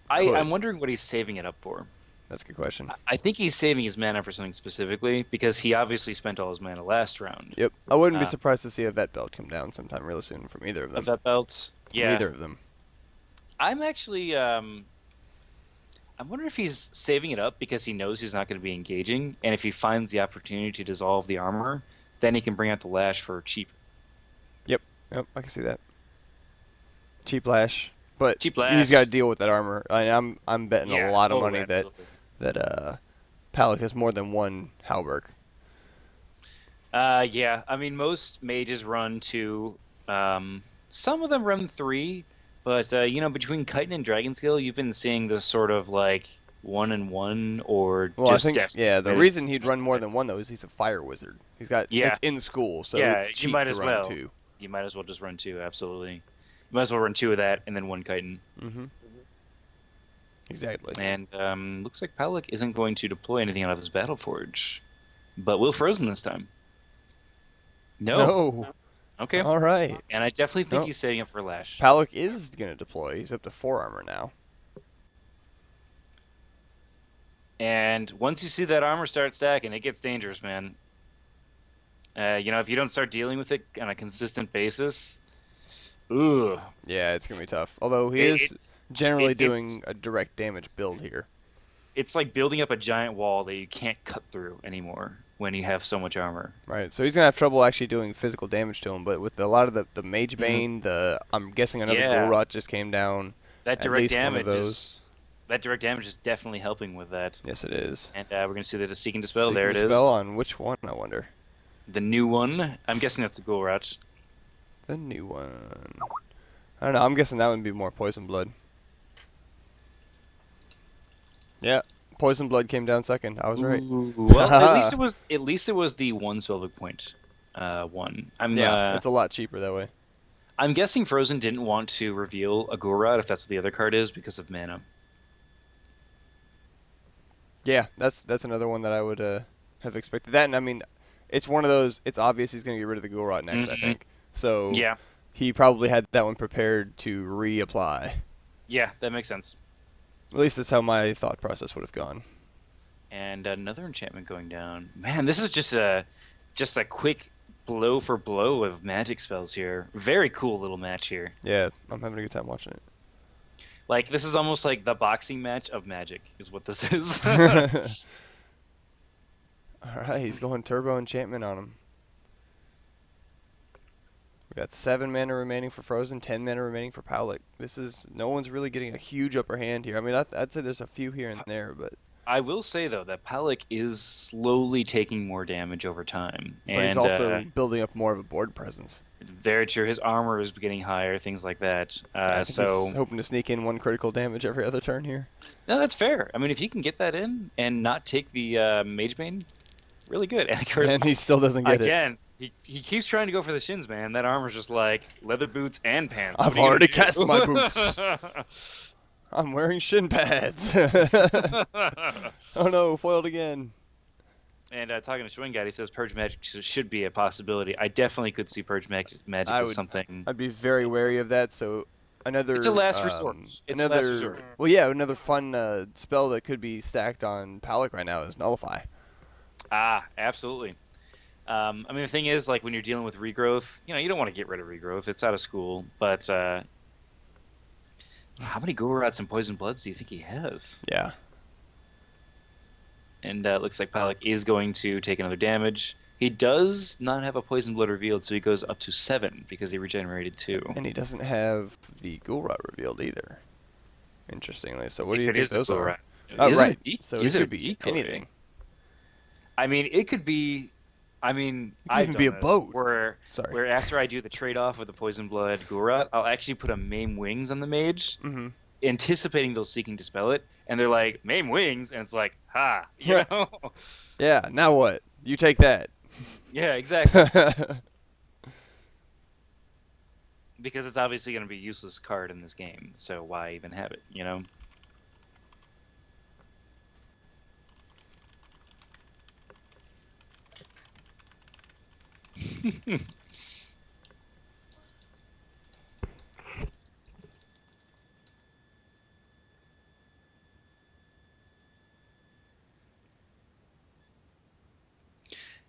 I'm wondering what he's saving it up for. That's a good question. I think he's saving his mana for something specifically, because he obviously spent all his mana last round. Yep. I wouldn't be surprised to see a Vet Belt come down sometime really soon from either of them. A Vet Belt? Yeah. From either of them. I'm actually, I'm wondering if he's saving it up because he knows he's not going to be engaging, and if he finds the opportunity to dissolve the armor, then he can bring out the Lash for cheap. Yep, I can see that. Cheap Lash. But Cheap Lash. he's got to deal with that armor. I'm betting a lot of money absolutely. that Powlich has more than 1 Halberg. Yeah, I mean, most mages run 2. Some of them run 3, but between Chitin and Dragonscale, you've been seeing this sort of like 1 and 1 or Well, just I think the reason he'd run more than 1 though is he's a fire wizard. He's got it's in school, so it's cheap you might to as run well. 2. You might as well just run 2, absolutely. You might as well run 2 of that and then 1 Chitin. Mm-hmm. Exactly. And looks like Powlich isn't going to deploy anything out of his Battleforge, but will Frozen this time. No. Okay. All right. And I definitely think he's saving it for Lash. Powlich is going to deploy. He's up to 4 armor now. And once you see that armor start stacking, it gets dangerous, man. If you don't start dealing with it on a consistent basis, ooh. Yeah, it's going to be tough. Although he is generally doing a direct damage build here. It's like building up a giant wall that you can't cut through anymore. when you have so much armor. Right, so he's gonna have trouble actually doing physical damage to him, but with a lot of the Mage Mhm. Bane, I'm guessing another Ghoul Yeah, Rot just came down, that at direct least one of damage those. is that direct damage is definitely helping with that. Yes, it is. And we're gonna see that a Seek and Dispel. Seek There and it Dispel is. on which one, I wonder? The new one. I'm guessing that's the Ghoul Rat. The new one. I don't know, I'm guessing that would be more Poison Blood. Yeah, Poison Blood came down second. I was right. Ooh, well, at least it was the one spellbook point one. Yeah, it's a lot cheaper that way. I'm guessing Frozen didn't want to reveal a Ghoul Rat if that's what the other card is because of mana. Yeah, that's another one that I would have expected. That, and I mean, it's one of those. It's obvious he's gonna get rid of the Ghoul Rot next. I Hmm. think so. Yeah, He probably had that one prepared to reapply. yeah, that makes sense. At least that's how my thought process would have gone. And another enchantment going down. Man, this is just a quick blow for blow of magic spells here. Very cool little match here. Yeah, I'm having a good time watching Like this is almost like the boxing match of Magic is what this is. it. All right, he's going Turbo Enchantment on him. We got 7 mana remaining for Frozen, 10 mana remaining for Powlich. No one's really getting a huge upper hand here. I mean, I'd say there's a few here and there, but I will say though that Powlich is slowly taking more damage over time, he's and also building up more of a board presence. very true. His armor is getting higher, things like that. I think So he's hoping to sneak in 1 critical damage every other turn here. no, that's fair. I mean, if you can get that in and not take the Mage Bane, really good. And of course, And he still doesn't get it. again, he keeps trying to go for the shins, man. That armor's just like leather boots and pants. I've What are you already gonna cast do? my boots. I'm wearing shin pads. Oh no, foiled again. And talking to Schwingad, he says Purge Magic should be a possibility. I definitely could see Purge Magic as something. I'd be very wary of that. So another. It's a last resort. It's a last resort. Well, yeah, another fun spell that could be stacked on Powlich right now is Nullify. Ah, absolutely. I mean, the thing is, like, when you're dealing with regrowth, you don't want to get rid of regrowth. It's out of school. But how many Ghoul Rats and Poison Bloods do you think he has? Yeah. And it looks like Powlich is going to take another damage. He does not have a Poison Blood revealed, so he goes up to 7 because he regenerated 2. And he doesn't have the Ghoul Rot revealed either. Interestingly. So what do you If it think is a those Ghoul are? Rat. Oh, Is it a right. de- So is it it could a be decoy? anything. I mean, it could be. I mean, It could I've even done be a this, boat. Where Sorry. after I do the trade-off with the Poison Blood Ghoul Rat, I'll actually put a Maim Wings on the mage, Mm-hmm. anticipating they'll Seek and Dispel it, and they're like, Maim Wings, and it's like, ha, you Right. know? Yeah. Now what? You take that. Yeah, exactly. Because it's obviously going to be a useless card in this game, so why even have it, you know?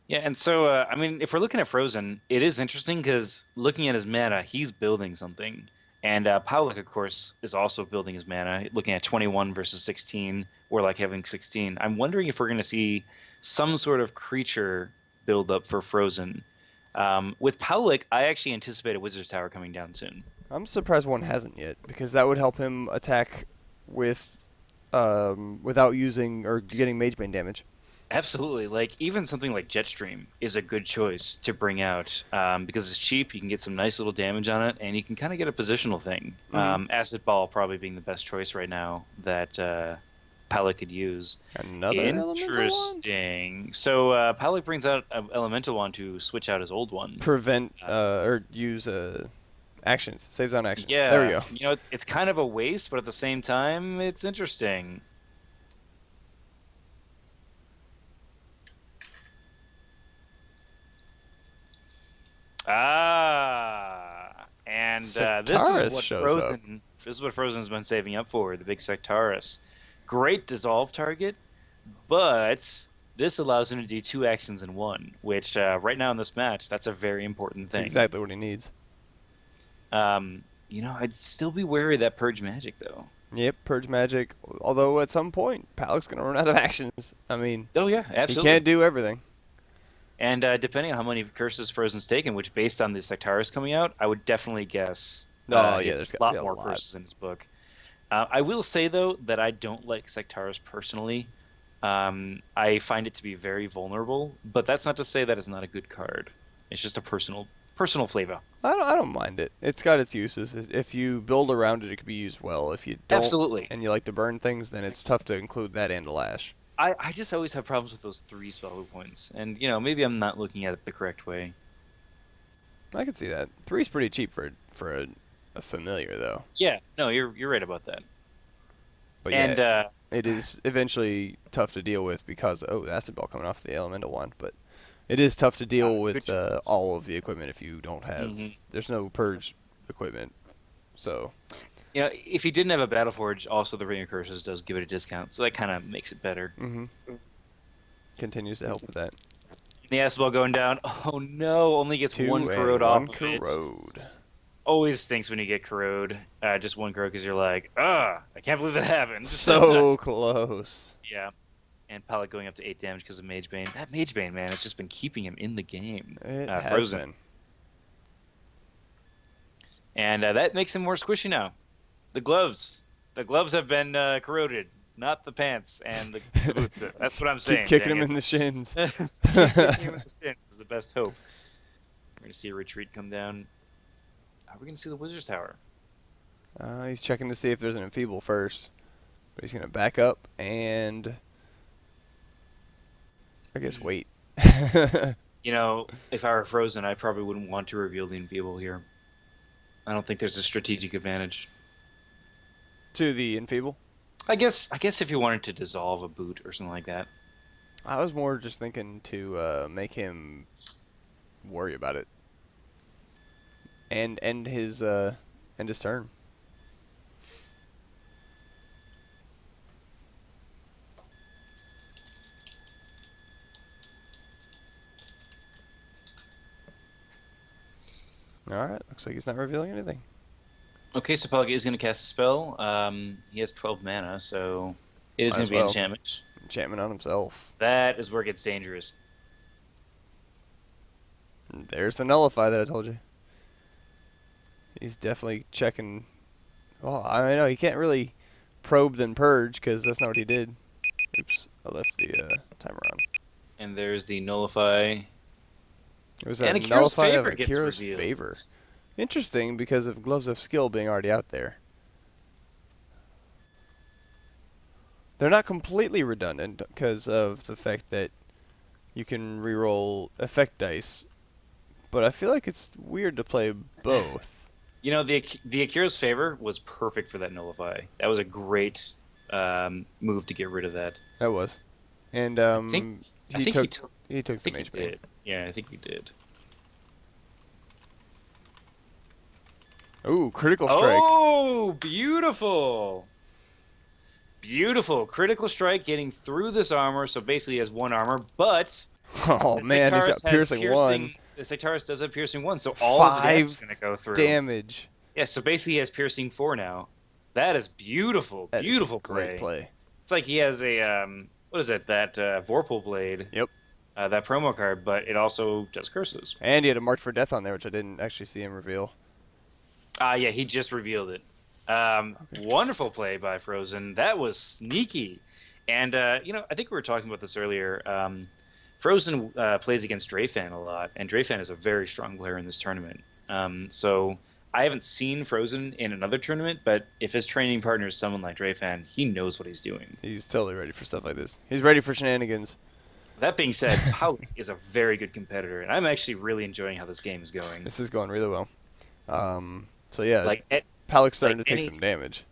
Yeah, and so I mean, if we're looking at Frozen, it is interesting because looking at his mana, he's building something, and Powlich, of course, is also building his mana. Looking at 21 versus 16, or like having 16. I'm wondering if we're going to see some sort of creature build up for Frozen. With Powlich, I actually anticipate a Wizard's Tower coming down soon. I'm surprised one hasn't yet, because that would help him attack with without using or getting Mage Bane damage. Absolutely. Like, even something like Jetstream is a good choice to bring out because it's cheap. You can get some nice little damage on it, and you can kind of get a positional thing. Mhm. Acid Ball probably being the best choice right now that Powlich could use. Another elemental one? Interesting. So Powlich brings out an elemental one to switch out his old one. Prevent or use actions. Saves on actions. Yeah. There we go. You know, it's kind of a waste, but at the same time, it's interesting. And this is Sectaris what shows Frozen. This is what Frozen's been saving up for, the big Sectaris. Great dissolve target, but this allows him to do 2 actions in 1, which right now in this match, that's a very important thing. That's exactly what he needs. I'd still be wary of that Purge Magic though. Yep, Purge Magic. Although at some point, Powlich's gonna run out of actions. I mean, Oh yeah, he absolutely. can't do everything. And depending on how many curses Frozen's taken, which based on the Sectaris coming out, I would definitely guess Oh he yeah, has there's got a to be lot a more lot. curses in his book. I will say though that I don't like Sectaris personally. I find it to be very vulnerable, but that's not to say that it's not a good card. It's just a personal flavor. I don't mind it. It's got its uses. If you build around it, it could be used well. If you don't Absolutely. and you like to burn things, then it's tough to include that and Lash. I just always have problems with those 3 spell points, and maybe I'm not looking at it the correct way. I can see that. Three's pretty cheap for a familiar though. Yeah, no, you're right about that. But And yeah, it is eventually tough to deal with because acid ball coming off the elemental one. But it is tough to deal good with choice. all of the equipment if you don't have. hmm There's no purge equipment, so if you didn't have a Battle Forge, also the Ring of Curses does give it a discount, so that kind of makes it better. continues to help with that. The acid ball going down. Oh no, only gets 2 one and corrode 1 off of it. corrode. Always stinks when you get corrode. Just one corrode because you're like, I can't believe that happened. So close. Yeah. And Powlich going up to 8 damage because of Mage Bane. That Mage Bane, man, it's just been keeping him in the game. It has Frozen. been. And that makes him more squishy now. The gloves. The gloves have been corroded, not the pants and the boots. That's what I'm saying. Keep kicking him in the shins. Keep kicking him in the shins is the best hope. We're going to see a retreat come down. Are we going to see the Wizard's Tower? He's checking to see if there's an enfeeble first. But he's going to back up and I guess wait. If I were Frozen, I probably wouldn't want to reveal the enfeeble here. I don't think there's a strategic advantage. To the enfeeble? I guess if you wanted to dissolve a boot or something like that. I was more just thinking to make him worry about it. And end his turn. Alright, looks like he's not revealing anything. Okay, so Powlich is going to cast a spell. He has 12 mana, so it is Might going as to be well. enchantment. Enchantment on himself. That is where it gets dangerous. There's the nullify that I told you. He's definitely checking. Well, I know he can't really probe then purge because that's not what he did. Oops, I left the timer on. And there's the nullify. It was And a Akira's nullify of favor gets Akira's revealed. favor. Interesting because of Gloves of Skill being already out there. They're not completely redundant because of the fact that you can reroll effect dice, but I feel like it's weird to play both. The Akira's favor was perfect for that nullify. That was a great move to get rid of that. That was, and I think he took I the think he mage bane. did. Yeah, I think he did. Ooh, critical strike. Oh, beautiful. Beautiful. Critical strike getting through this armor, so basically he has 1 armor, but Oh the man, he's Sectaris got has piercing 1. The Sectaris does have piercing 1, so all of the damage is going to go through. Damage. Yeah, so basically he has piercing 4 now. That is beautiful. That Beautiful is a great play. It's like he has a what is it? That Vorpal blade. Yep. That promo card, but it also does curses. And he had a March for Death on there, which I didn't actually see him reveal. Yeah, he just revealed it. Wonderful play by Frozen. That was sneaky. And I think we were talking about this earlier. Frozen plays against Drayfan a lot, and Drayfan is a very strong player in this tournament. So I haven't seen Frozen in another tournament, but if his training partner is someone like Drayfan, he knows what he's doing. He's totally ready for stuff like this. He's ready for shenanigans. That being said, Powlich is a very good competitor, and I'm actually really enjoying how this game is going. This is going really well. So yeah, Powlich's starting to take some damage.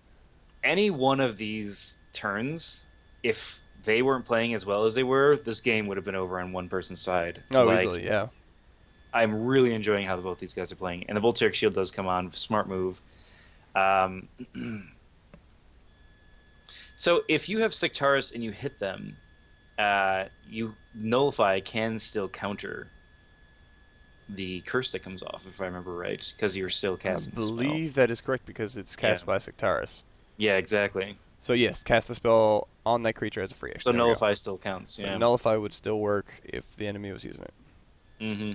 Any one of these turns, if they weren't playing as well as they were, this game would have been over on one person's side. Oh, easily, yeah. I'm really enjoying how both these guys are playing. And the Voltaic Shield does come on. Smart move. So if you have Sectaris and you hit them, you nullify can still counter the curse that comes off, if I remember right, because you're still casting the spell. I believe that is correct because it's cast by Sectaris. Yeah, exactly. So yes, cast the spell on that creature as a free action. So nullify still counts. So yeah. nullify would still work if the enemy was using it. Mm-hmm.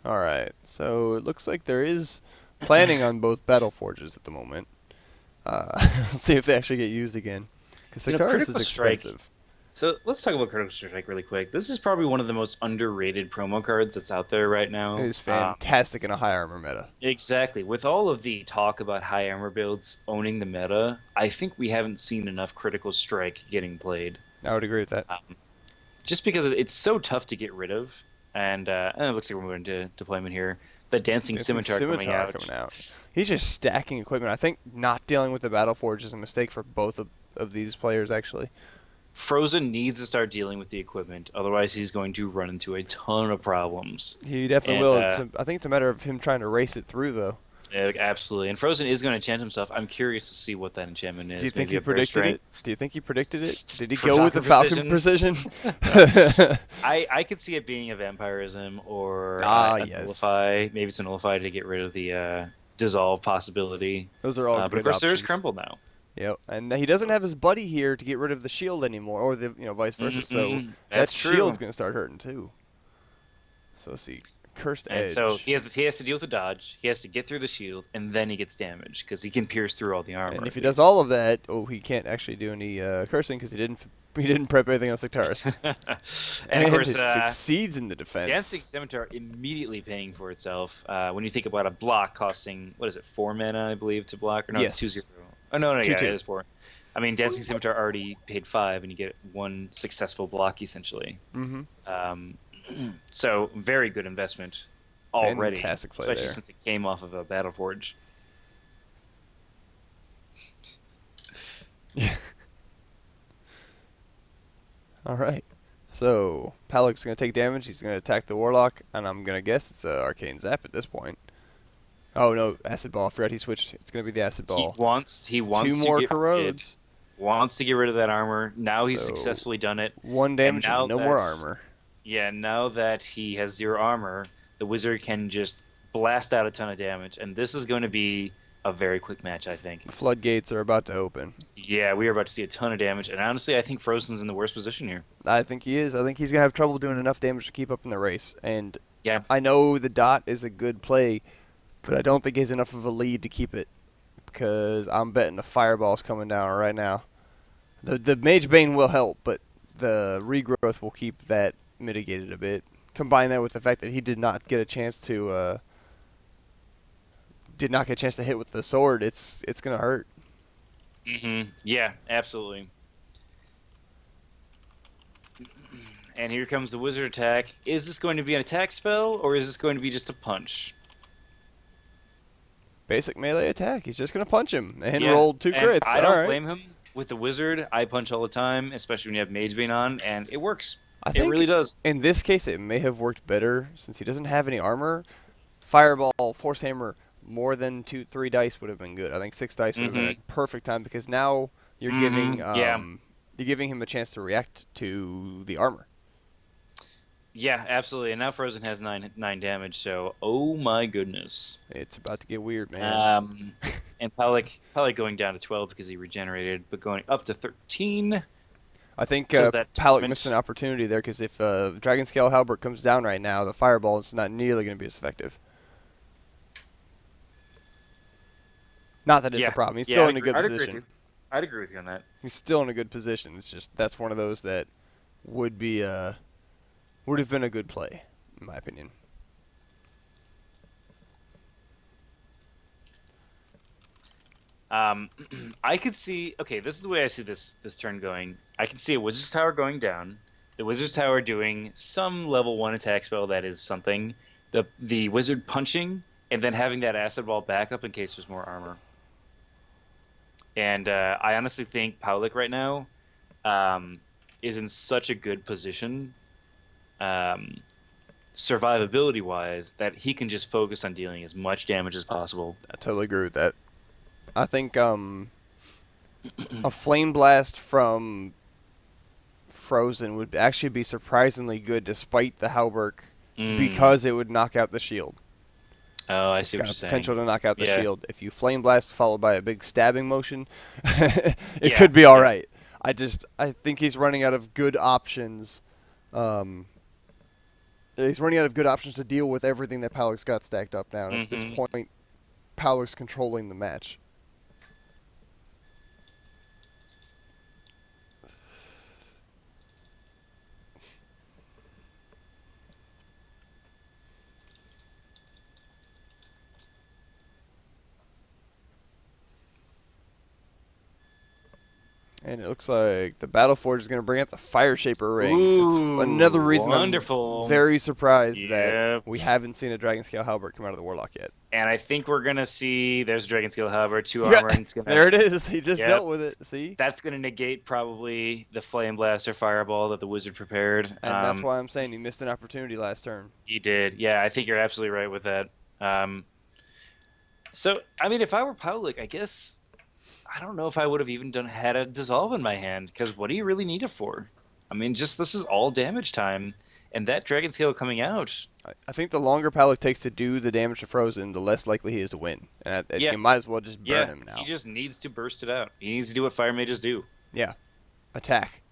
All right. So it looks like there is planning on both battle forges at the moment. Let's see if they actually get used again. Because Sectaris is Critical Strike. expensive. So let's talk about Critical Strike really quick. This is probably one of the most underrated promo cards that's out there right It now. is fantastic in a high armor meta. Exactly. With all of the talk about high armor builds owning the meta, I think we haven't seen enough Critical Strike getting played. I would agree with that. Just because it's so tough to get rid of. And it looks like we're moving to deployment here. The Dancing Scimitar coming out. He's just stacking equipment. I think not dealing with the Battle Forge is a mistake for both of these players, actually. Frozen needs to start dealing with the equipment, otherwise he's going to run into a ton of problems. He definitely will. I think it's a matter of him trying to race it through, though. Yeah, absolutely. And Frozen is going to enchant himself. I'm curious to see what that enchantment is. Do you think he predicted it? Do you think he predicted it? Did he For go with the Falcon precision? I could see it being a vampirism or yes. nullify. Maybe it's a nullify to get rid of the dissolve possibility. Those are all good But of course, options. there's Crumble now. Yep, and he doesn't have his buddy here to get rid of the shield anymore, or the vice versa. So that shield's gonna start hurting too. So let's see, Cursed Edge. And so he has to deal with the dodge. He has to get through the shield, and then he gets damaged because he can pierce through all the armor. And if he does all of that, he can't actually do any cursing because he didn't prep anything on Sectaris. And of course, it succeeds in the defense. Dancing Scimitar immediately paying for itself. When you think about a block costing, what is it, 4 mana, I believe, to block? Or no, yes. It's 2-0. Oh, no, yeah, 2-2. it is 4. I mean, Dancing Scimitar already paid 5, and you get 1 successful block, essentially. Mm-hmm. So, very good investment already. Fantastic play especially there. Since it came off of a Battle Forge. Yeah. All right. So, Powlich's going to take damage. He's going to attack the Warlock, and I'm going to guess it's an Arcane Zap at this point. Oh, no, Acid Ball. I forgot he switched. It's going to be the Acid Ball. He wants 2 more corrodes. Wants to get rid of that armor. Now he's successfully done it. 1 damage and no more armor. Yeah, now that he has 0 armor, the wizard can just blast out a ton of damage, and this is going to be a very quick match, I think. The floodgates are about to open. Yeah, we are about to see a ton of damage, and honestly, I think Frozen's in the worst position here. I think he is. I think he's going to have trouble doing enough damage to keep up in the race. And yeah, I know the dot is a good play, but I don't think he has enough of a lead to keep it, because I'm betting the fireball's coming down right now. The Mage Bane will help, but the regrowth will keep that mitigated a bit. Combine that with the fact that he did not get a chance to hit with the sword. It's gonna hurt. Yeah, absolutely. And here comes the wizard attack. Is this going to be an attack spell, or is this going to be just a punch? Basic melee attack. He's just gonna punch him and roll 2 crits. I don't blame him. With the wizard, I punch all the time, especially when you have Mage Bane on, and it works. It really does. In this case, it may have worked better since he doesn't have any armor. Fireball, Force Hammer, more than 2-3 dice would have been good. I think 6 dice would have been a perfect time because now you're giving him a chance to react to the armor. Yeah, absolutely. And now Frozen has 9 damage, so oh my goodness. It's about to get weird, man. And Powlich going down to 12 because he regenerated, but going up to 13. I think Powlich missed an opportunity there because if Dragon Scale Halberd comes down right now, the Fireball is not nearly going to be as effective. Not that it's a problem. He's still in a good position. I'd agree with you on that. He's still in a good position. It's just that's one of those that would have been a good play, in my opinion. I could see. Okay, this is the way I see this turn going. I can see a Wizard's Tower going down. The Wizard's Tower doing some level 1 attack spell that is something. The Wizard punching and then having that Acid Ball back up in case there's more armor. And I honestly think Powlich right now is in such a good position survivability wise, that he can just focus on dealing as much damage as possible. I totally agree with that. I think a flame blast from Frozen would actually be surprisingly good despite the Halberg because it would knock out the shield. Oh, I It's see what got you're a saying. potential to knock out the Yeah. shield. If you flame blast followed by a big stabbing motion, it Yeah. could be all Yeah. right. I think he's running out of good options. He's running out of good options to deal with everything that Powlich's got stacked up now. And at this point, Powlich's controlling the match. And it looks like the Battleforge is going to bring out the Fire Shaper ring. Ooh, It's another reason wonderful. I'm very surprised that Yep. we haven't seen a Dragon Scale Halberd come out of the Warlock yet. And I think we're gonna see. There's Dragon Scale Halberd, 2 armor. And it's gonna, there it is. He just Yep. dealt with it. See? That's gonna negate probably the Flame Blast or Fireball that the wizard prepared. And that's why I'm saying he missed an opportunity last turn. He did. Yeah, I think you're absolutely right with that. So I mean, if I were Powlich, I guess I don't know if I would have even had a dissolve in my hand, because what do you really need it for? I mean, just this is all damage time, and that Dragon Scale coming out. I think the longer Powlich takes to do the damage to Frozen, the less likely he is to win. And you might as well just burn him now. He just needs to burst it out. He needs to do what Fire Mages do. Yeah. Attack.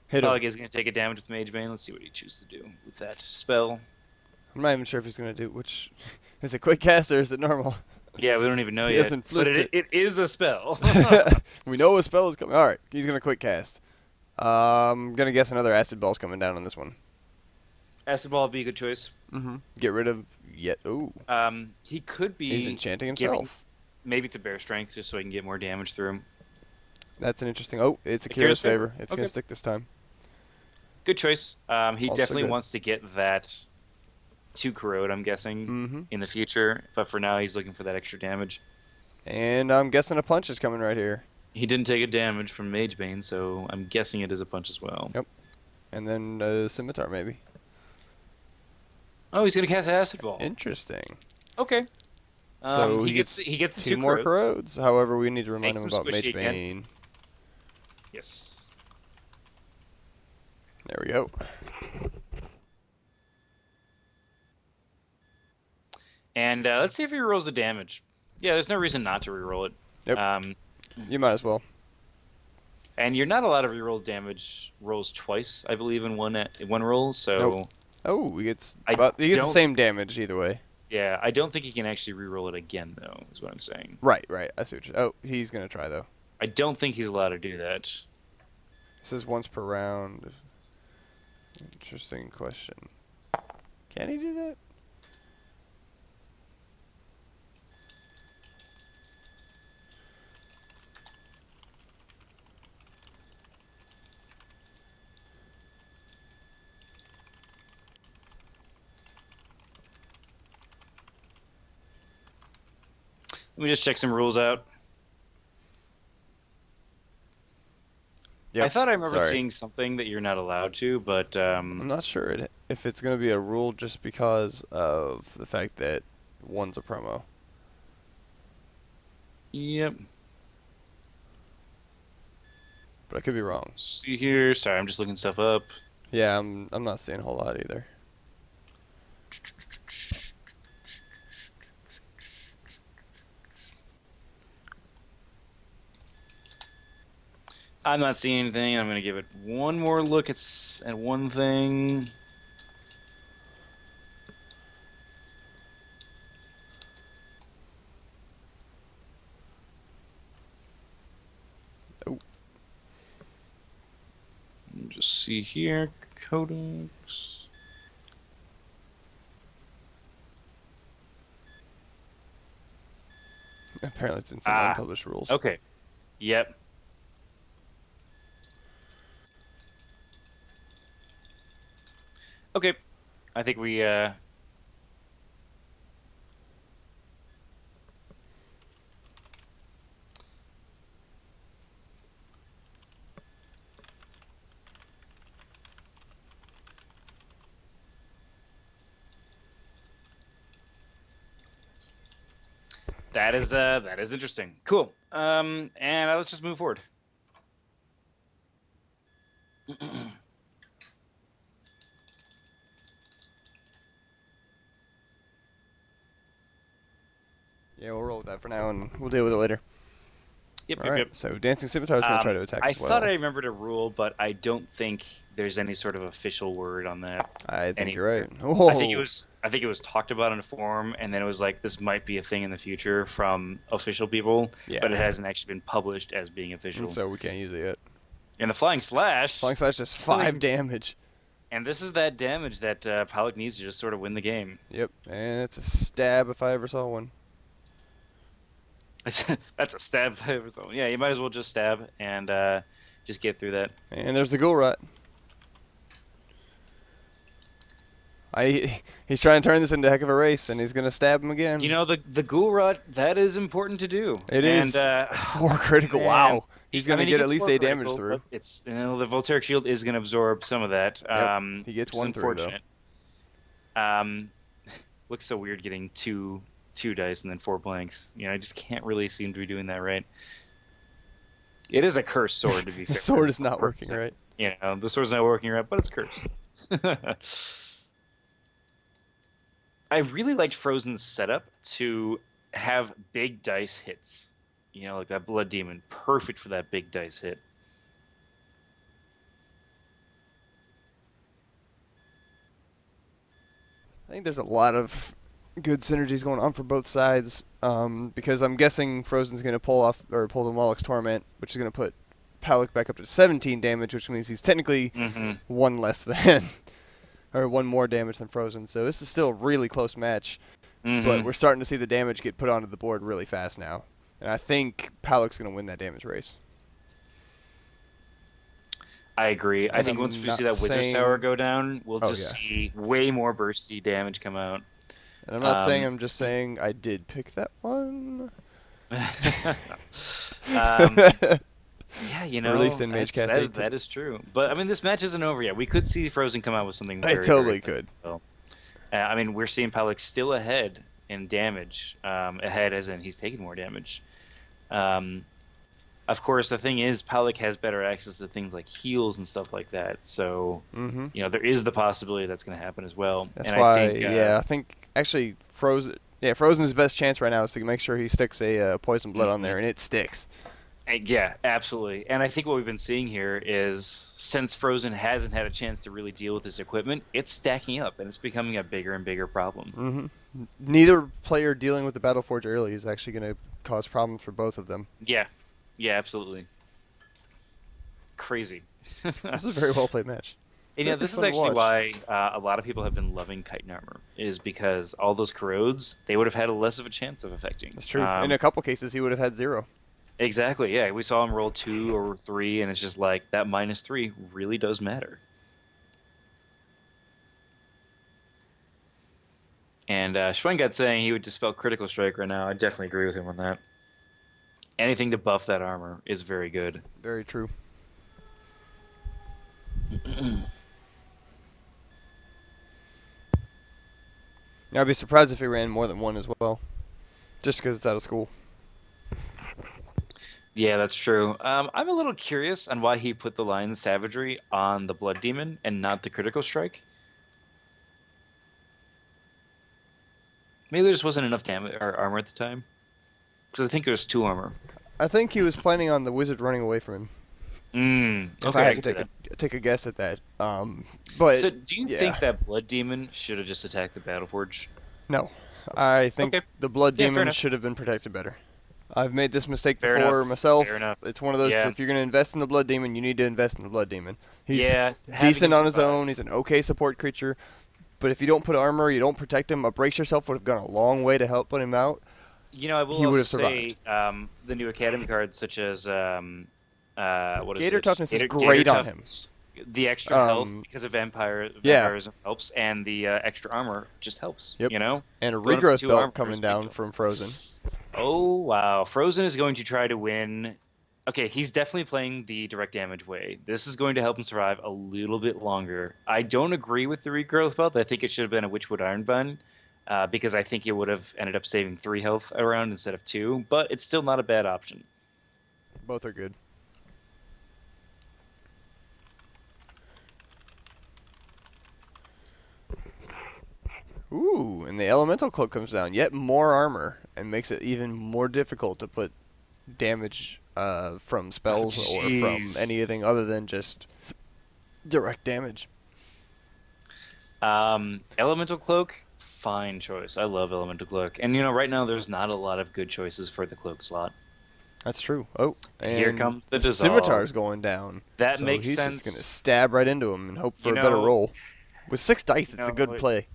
Hit him. Powlich is going to take a damage with Mage Bane. Let's see what he chooses to do with that spell. I'm not even sure if he's going to do which. Is it quick cast or is it normal? Yeah, we don't even know He yet. hasn't But flipped it is a spell. We know a spell is coming. All right, he's going to quick cast. I'm going to guess another Acid Ball's coming down on this one. Acid Ball would be a good choice. Get rid of yet. Ooh. He could be. He's enchanting himself. Maybe it's a Bear Strength just so he can get more damage through him. That's an interesting. Oh, it's a Kira's favor. It's going to stick this time. Good choice. He Also definitely good. wants to get that to corrode, I'm guessing, in the future. But for now, he's looking for that extra damage. And I'm guessing a punch is coming right here. He didn't take a damage from Mage Bane, so I'm guessing it is a punch as well. Yep. And then a Scimitar, maybe. Oh, he's going to cast Acid Ball. Interesting. Okay. So he gets the two more corrodes. However, we need to remind him about Mage again. Bane. Yes. There we go. And let's see if he rolls the damage. Yeah, there's no reason not to reroll it. Yep. You might as well. And you're not allowed to reroll damage rolls twice, I believe, in one roll. So. Nope. Oh, he gets the same damage either way. Yeah, I don't think he can actually reroll it again, though. Is what I'm saying. Right. I see what oh, he's gonna try though. I don't think he's allowed to do that. It says once per round. Interesting question. Can he do that? Let me just check some rules out. Yep. I thought I remember seeing something that you're not allowed to, but I'm not sure if it's going to be a rule just because of the fact that one's a promo. Yep. But I could be wrong. See here. Sorry, I'm just looking stuff up. Yeah, I'm not seeing a whole lot either. I'm not seeing anything. I'm going to give it one more look at one thing. Oh. Just see here. Codex. Apparently it's in some unpublished rules. Okay. Yep. Okay. I think we That is interesting. Cool. And let's just move forward. Yeah, we'll roll with that for now, and we'll deal with it later. Yep. All right. So Dancing Scimitar is going to try to attack as well. I thought I remembered a rule, but I don't think there's any sort of official word on that. I think you're right. Oh. I think it was talked about in a forum, and then it was like, this might be a thing in the future from official people, but it hasn't actually been published as being official. And so we can't use it yet. And the Flying Slash. Flying Slash does 5 damage. And this is that damage that Powlich needs to just sort of win the game. Yep, and it's a stab if I ever saw one. That's a stab if I ever saw one. Yeah, you might as well just stab and just get through that. And there's the Ghoul Rot. He's trying to turn this into a heck of a race, and he's going to stab him again. You know, the Ghoul Rot, that is important to do. It is. 4 critical, wow. He's going to get at least 8 damage through. It's, the Voltaic Shield is going to absorb some of that. He gets 1 through, though. Looks so weird getting two dice and then 4 blanks. You know, I just can't really seem to be doing that right. It is a cursed sword, to be fair. The sword is not working right. You know, the sword's not working right, but it's cursed. I really liked Frozen's setup to have big dice hits. You know, like that Blood Demon. Perfect for that big dice hit. I think there's a lot of good synergies going on for both sides, because I'm guessing Frozen's going to pull the Moloch's Torment, which is going to put Powlich back up to 17 damage, which means he's technically 1 less than, or 1 more damage than Frozen. So this is still a really close match, but we're starting to see the damage get put onto the board really fast now. And I think Powlich's going to win that damage race. I agree. I think once we see that Wizard's Tower go down, we'll just see way more bursty damage come out. And I'm not saying, I'm just saying I did pick that one. Yeah, you know, released in Mage Cast 8. That is true. But I mean, this match isn't over yet. We could see Frozen come out with something very, I totally very could. I mean, we're seeing Powlich still ahead in damage. Ahead as in he's taking more damage. Of course, the thing is, Powlich has better access to things like heals and stuff like that. So, you know, there is the possibility that's going to happen as well. That's why, I think actually Frozen's best chance right now is to make sure he sticks a Poison Blood on there, and it sticks. Yeah, absolutely. And I think what we've been seeing here is, since Frozen hasn't had a chance to really deal with this equipment, it's stacking up, and it's becoming a bigger and bigger problem. Neither player dealing with the Battleforge early is actually going to cause problems for both of them. Yeah, absolutely. Crazy. This is a very well played match. And yeah, this is actually why a lot of people have been loving Chitin Armor, is because all those corrodes, they would have had less of a chance of affecting. That's true. In a couple cases, he would have had 0. Exactly, yeah. We saw him roll 2 or 3, and it's just like, that -3 really does matter. And Schwengart saying he would dispel Critical Strike right now. I definitely agree with him on that. Anything to buff that armor is very good. Very true. Now, I'd be surprised if he ran more than 1 as well, just because it's out of school. Yeah, that's true. I'm a little curious on why he put the Lion's Savagery on the Blood Demon and not the Critical Strike. Maybe there just wasn't enough damage or armor at the time, because I think it was 2 armor. I think he was planning on the Wizard running away from him. If I had to take a guess at that. But so, do you think that Blood Demon should have just attacked the Battleforge? No, I think the Blood Demon should have been protected better. I've made this mistake before myself. Fair enough. It's one of those, if you're going to invest in the Blood Demon, you need to invest in the Blood Demon. He's decent on his own. He's an okay support creature. But if you don't put armor, you don't protect him, a Brace Yourself would have gone a long way to help put him out. You know, I will also say the new Academy cards, such as Gator Toughness is great on him. The extra health because of vampirism helps, and the extra armor just helps. You know, and a regrowth belt coming down from Frozen. Oh wow, Frozen is going to try to win. Okay, he's definitely playing the direct damage way. This is going to help him survive a little bit longer. I don't agree with the regrowth belt. I think it should have been a Witchwood Ironbund. because I think it would have ended up saving 3 health a round instead of 2, but it's still not a bad option. Both are good. Ooh, and the elemental cloak comes down. Yet more armor, and makes it even more difficult to put damage from Oh, spells or from jeez. anything other than just direct damage. Elemental Cloak, fine choice. I love Elemental Cloak. And, right now there's not a lot of good choices for the Cloak slot. That's true. Oh, Here and comes the the Dissolve. scimitar's going down. That So makes he's just going to sense. stab right into him and hope for You a better know, roll. With 6 dice, you it's a know, good play.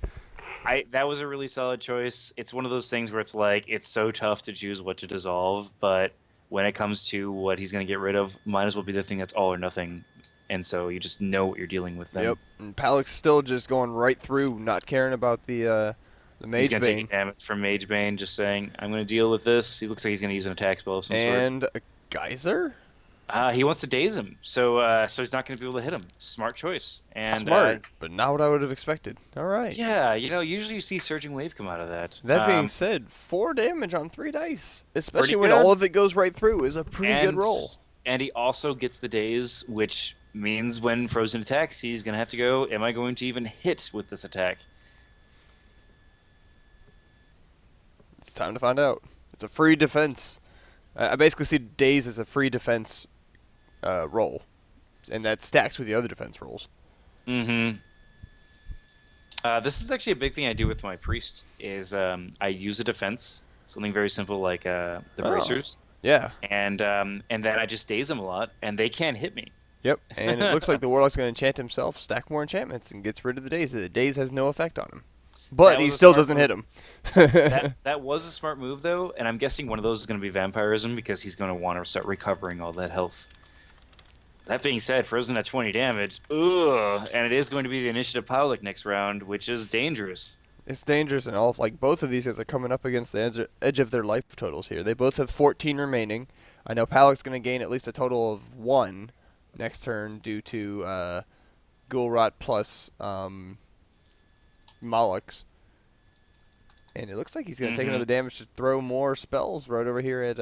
that was a really solid choice. It's one of those things where it's like it's so tough to choose what to dissolve, but when it comes to what he's going to get rid of, might as well be the thing that's all or nothing. And so you just know what you're dealing with then. Yep, and Powlich's still just going right through, not caring about the He's Mage going to take Bane. a damage from Mage Bane, just saying, I'm going to deal with this. He looks like he's going to use an attack spell of some sort. And a Geyser? He wants to daze him, so he's not going to be able to hit him. Smart choice. And Smart, but not what I would have expected. All right. yeah, usually you see Surging Wave come out of that. That being said, 4 damage on 3 dice, especially Pretty when good. all of it goes right through, is a pretty good roll. And he also gets the daze, which means when Frozen attacks, he's going to have to go, am I going to even hit with this attack? It's time to find out. It's a free defense. I basically see daze as a free defense roll, and that stacks with the other defense rolls. Mm-hmm. This is actually a big thing I do with my priest, is I use a defense, something very simple like the bracers. Yeah. And then I just daze them a lot, and they can't hit me. Yep, and it looks like the Warlock's going to enchant himself, stack more enchantments, and gets rid of the daze. The daze has no effect on him. But he still doesn't hit him. That was a smart move, though, and I'm guessing one of those is going to be Vampirism, because he's going to want to start recovering all that health. That being said, Frozen at 20 damage, ugh, and it is going to be the Initiative Powlich next round, which is dangerous. It's dangerous, and both of these guys are coming up against the edge of their life totals here. They both have 14 remaining. I know Powlich's going to gain at least a total of 1 next turn due to Ghoul plus Mollux. And it looks like he's going to take another damage to throw more spells right over here at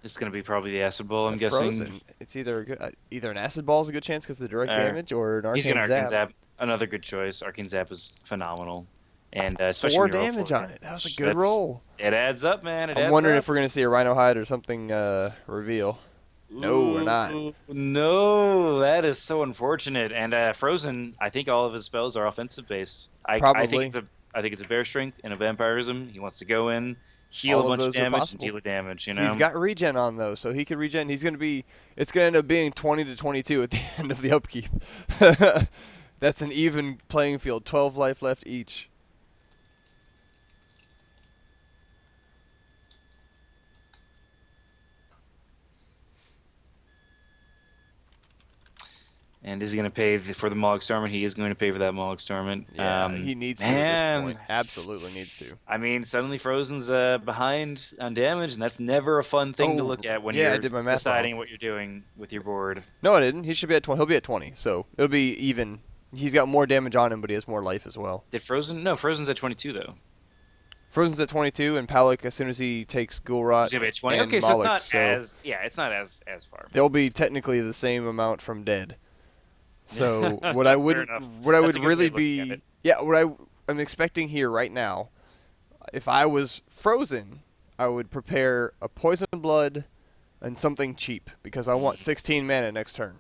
It's going to be probably the Acid Ball, I'm guessing. Frozen. It's either an Acid Ball is a good chance because of the direct damage, or an Arcane he's gonna Zap. Arcane Zap. Another good choice. Arcane Zap is phenomenal. And especially 4 damage on it. That was a good roll. It adds up, man. I'm wondering if we're going to see a Rhino Hide or something reveal. No, we're not. No, that is so unfortunate. And Frozen, I think all of his spells are offensive based. Probably. I think it's a Bear Strength and a Vampirism. He wants to go in, heal a bunch of damage, and deal damage. He's got regen on though, so he can regen. It's going to end up being 20 to 22 at the end of the upkeep. That's an even playing field. 12 life left each. And is he going to pay for the Mollux Torment? He is going to pay for that Mollux Torment. Yeah, he needs to at this point. Absolutely needs to. I mean, suddenly Frozen's behind on damage, and that's never a fun thing to look at when you're deciding what you're doing with your board. No, I didn't. He should be at 20. He'll be at 20, so it'll be even. He's got more damage on him, but he has more life as well. Did Frozen? No, Frozen's at 22 though. Frozen's at 22, and Powlich, as soon as he takes Ghoul he's gonna be at 20. Okay, so Mollux, it's not as far. They'll be technically the same amount from dead. So what I would really be I'm expecting here right now, if I was Frozen, I would prepare a Poison Blood and something cheap because I want 16 mana next turn.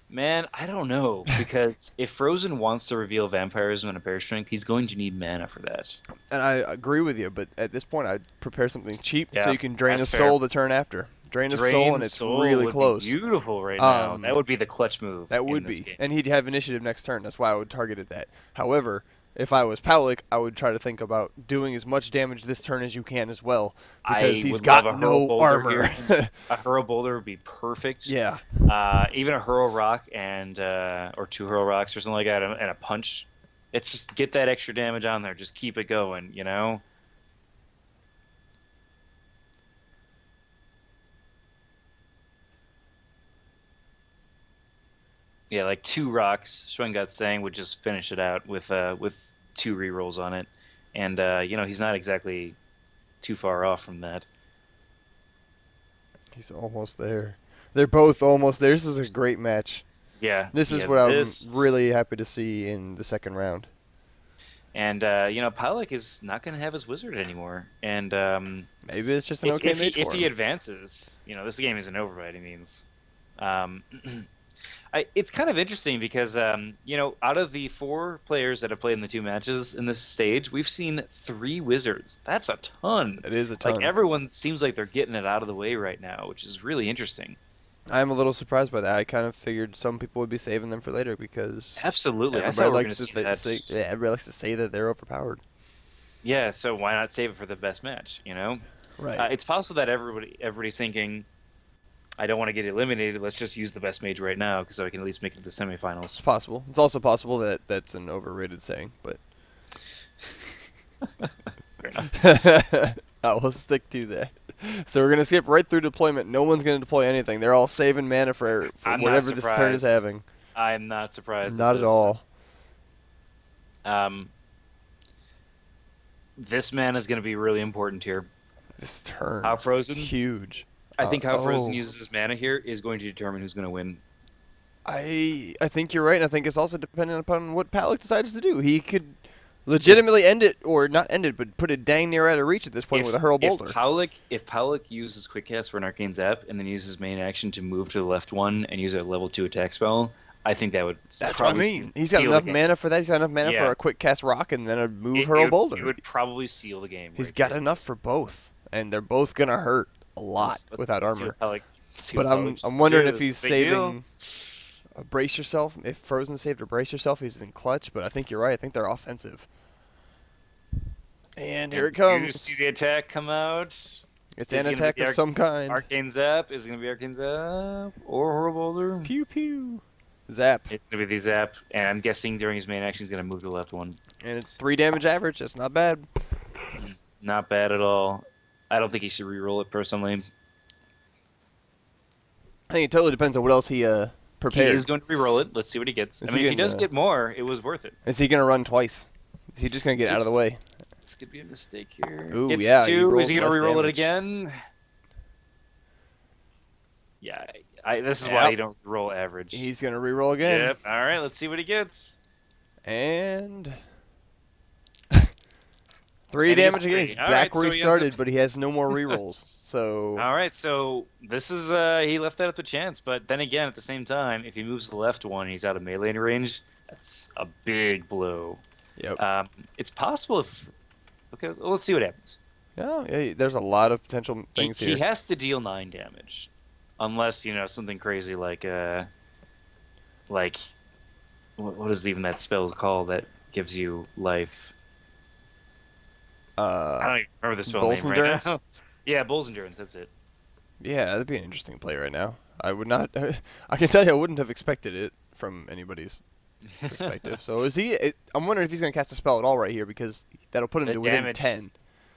Man, I don't know, because if Frozen wants to reveal Vampirism and a Bear Strength, he's going to need mana for that. And I agree with you, but at this point I'd prepare something cheap so you can drain a soul the turn after. Drain a soul, and it's really close. Beautiful right now. That would be the clutch move. That would be. And he'd have initiative next turn. That's why I would target at that. However, if I was Powlich, I would try to think about doing as much damage this turn as you can as well, because he's got no armor. A Hurl Boulder would be perfect. Yeah. Even a Hurl Rock and or 2 Hurl Rocks or something like that, and a Punch. It's just get that extra damage on there. Just keep it going, you know? Yeah, like 2 rocks, Schwengat's saying, would just finish it out with 2 rerolls on it. and he's not exactly too far off from that. He's almost there. They're both almost there. This is a great match. Yeah. This is what I'm really happy to see in the second round. And Powlich is not going to have his wizard anymore. And maybe it's just an okay mage for him. If he advances, this game isn't over by any means. It's kind of interesting because out of the 4 players that have played in the 2 matches in this stage, we've seen 3 wizards. That's a ton. It is a ton. Like everyone seems like they're getting it out of the way right now, which is really interesting. I'm a little surprised by that. I kind of figured some people would be saving them for later because absolutely, everybody likes to say that they're overpowered. Yeah, so why not save it for the best match? Right. It's possible that everybody's thinking, I don't want to get eliminated. Let's just use the best mage right now because I can at least make it to the semifinals. It's possible. It's also possible that that's an overrated saying, but fair enough. I will stick to that. So we're gonna skip right through deployment. No one's gonna deploy anything. They're all saving mana for whatever this turn is having. I'm not surprised. Not at all. This mana is gonna be really important here. This turn. How Frozen? Huge. I think how Frozen uses his mana here is going to determine who's gonna win. I think you're right, and I think it's also dependent upon what Powlich decides to do. He could legitimately end it, or not end it, but put it dang near out of reach at this point with a hurl boulder. If Powlich uses quick cast for an arcane zap and then uses his main action to move to the left one and use a level 2 attack spell, I think that would. That's what I mean. He's got enough mana for that. He's got enough mana for a quick cast rock and then a move hurl boulder. It would probably seal the game. He's got enough for both, and they're both gonna hurt a lot without armor. But I'm wondering if he's saving. Brace yourself. If Frozen saved a brace yourself, he's in clutch. But I think you're right. I think they're offensive. And here it comes. You see the attack come out. It's an attack of some kind. Arcane Zap. Is it going to be Arcane Zap or Hurl Boulder? Pew pew. Zap. It's going to be the Zap. And I'm guessing during his main action he's going to move to the left one. And it's 3 damage average. That's not bad. Not bad at all. I don't think he should re-roll it personally. I think it totally depends on what else he prepared. He is going to re-roll it. Let's see what he gets. If he does get more, it was worth it. Is he going to run twice? Is he just going to get out of the way? This could be a mistake here. Ooh, yeah. 2. Is he going to re-roll it again? Yeah. This is why you don't roll average. He's going to re-roll again. Yep. All right. Let's see what he gets. And 3 damage again. He's back where he started, but he has no more re-rolls. So. All right. So this is he left that up to chance, but then again, at the same time, if he moves to the left one, he's out of melee range. That's a big blow. Yep. It's possible if. Okay. Well, let's see what happens. Yeah. There's a lot of potential things here. He has to deal 9 damage, unless something crazy like what is even that spell called that gives you life? I don't even remember the spell name right now. Yeah, Bull's Endurance, that's it. Yeah, that'd be an interesting play right now. I would not. I can tell you, I wouldn't have expected it from anybody's perspective. So I'm wondering if he's going to cast a spell at all right here because that'll put him to within 10.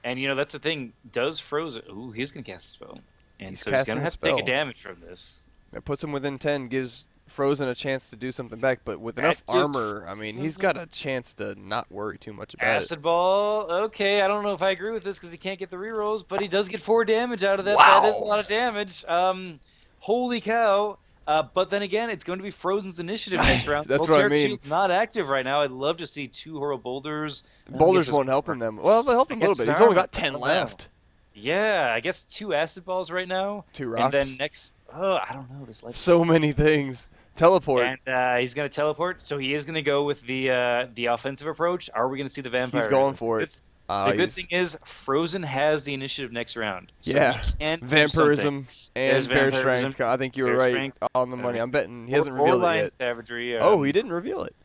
And that's the thing. Does Frozen? Ooh, he's going to cast a spell, and so he's going to have to take a damage from this. It puts him within 10, gives Frozen a chance to do something back, but with enough armor, I mean, he's got a chance to not worry too much about Acid Ball, okay, I don't know if I agree with this because he can't get the rerolls, but he does get 4 damage out of that. Wow. That is a lot of damage. Holy cow. But then again, it's going to be Frozen's initiative next round. That's what I mean. Shield's not active right now. I'd love to see 2 Hurl Boulders. Boulders won't help him them. Well, they'll help him a little bit. He's only got 10 left. Yeah, I guess 2 Acid Balls right now. 2 rocks. And then next, I don't know. This so many things. Teleport. And he's going to teleport, so he is going to go with the offensive approach. Are we going to see the vampires? He's going for it. The good thing is Frozen has the initiative next round. So Vampirism and Bear Strength. I think you were right on the money. I'm betting he hasn't revealed it yet. Savagery. He didn't reveal it.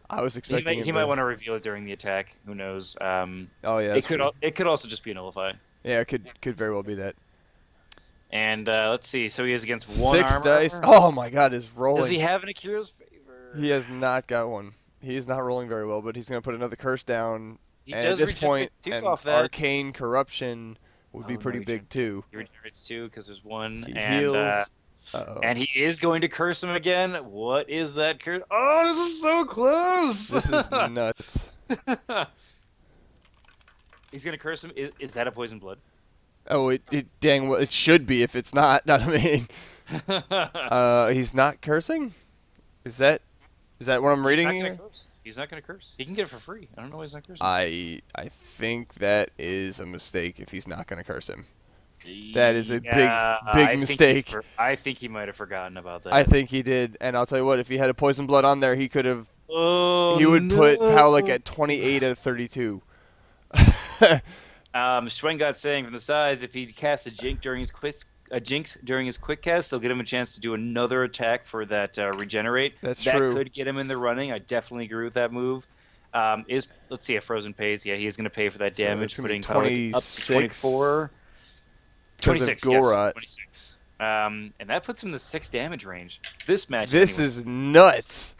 I was expecting he might want to reveal it during the attack. Who knows? It could also just be a nullify. Yeah, it could very well be that. And let's see. So he is against 1 6 armor. dice. Oh my God, is rolling. Does he have an Akira's Favor? He has not got one. He is not rolling very well, but he's going to put another curse down. He and does at this point, an off that. Arcane Corruption would be pretty big too. He regenerates 2 because there's 1. He and, heals. And he is going to curse him again. What is that curse? Oh, this is so close! This is nuts. He's gonna curse him. Is that a poison blood? Oh, it dang well, it should be if it's not. Not I mean, he's not cursing. Is that what I'm He's reading not gonna here? curse. He's not gonna curse. He can get it for free. I don't know why he's not cursing. I think that is a mistake if he's not gonna curse him. That is a Yeah, big mistake. I think he might have forgotten about I that. think he did, and I'll tell you what, if he had a poison blood on there, he could have. Oh He would put Powlich no! at 28 out of 32. Schwengott saying from the sides, if he casts a jinx during his quick cast, they'll get him a chance to do another attack for that regenerate. That's that true. could get him in the running. I definitely agree with that move. Let's see if Frozen pays. Yeah, he is going to pay for that So damage, it's gonna be putting Powlich up to 26 24. because of 26, yes, Gorot. 26. And that puts him in the 6 damage range. This match. This is nuts.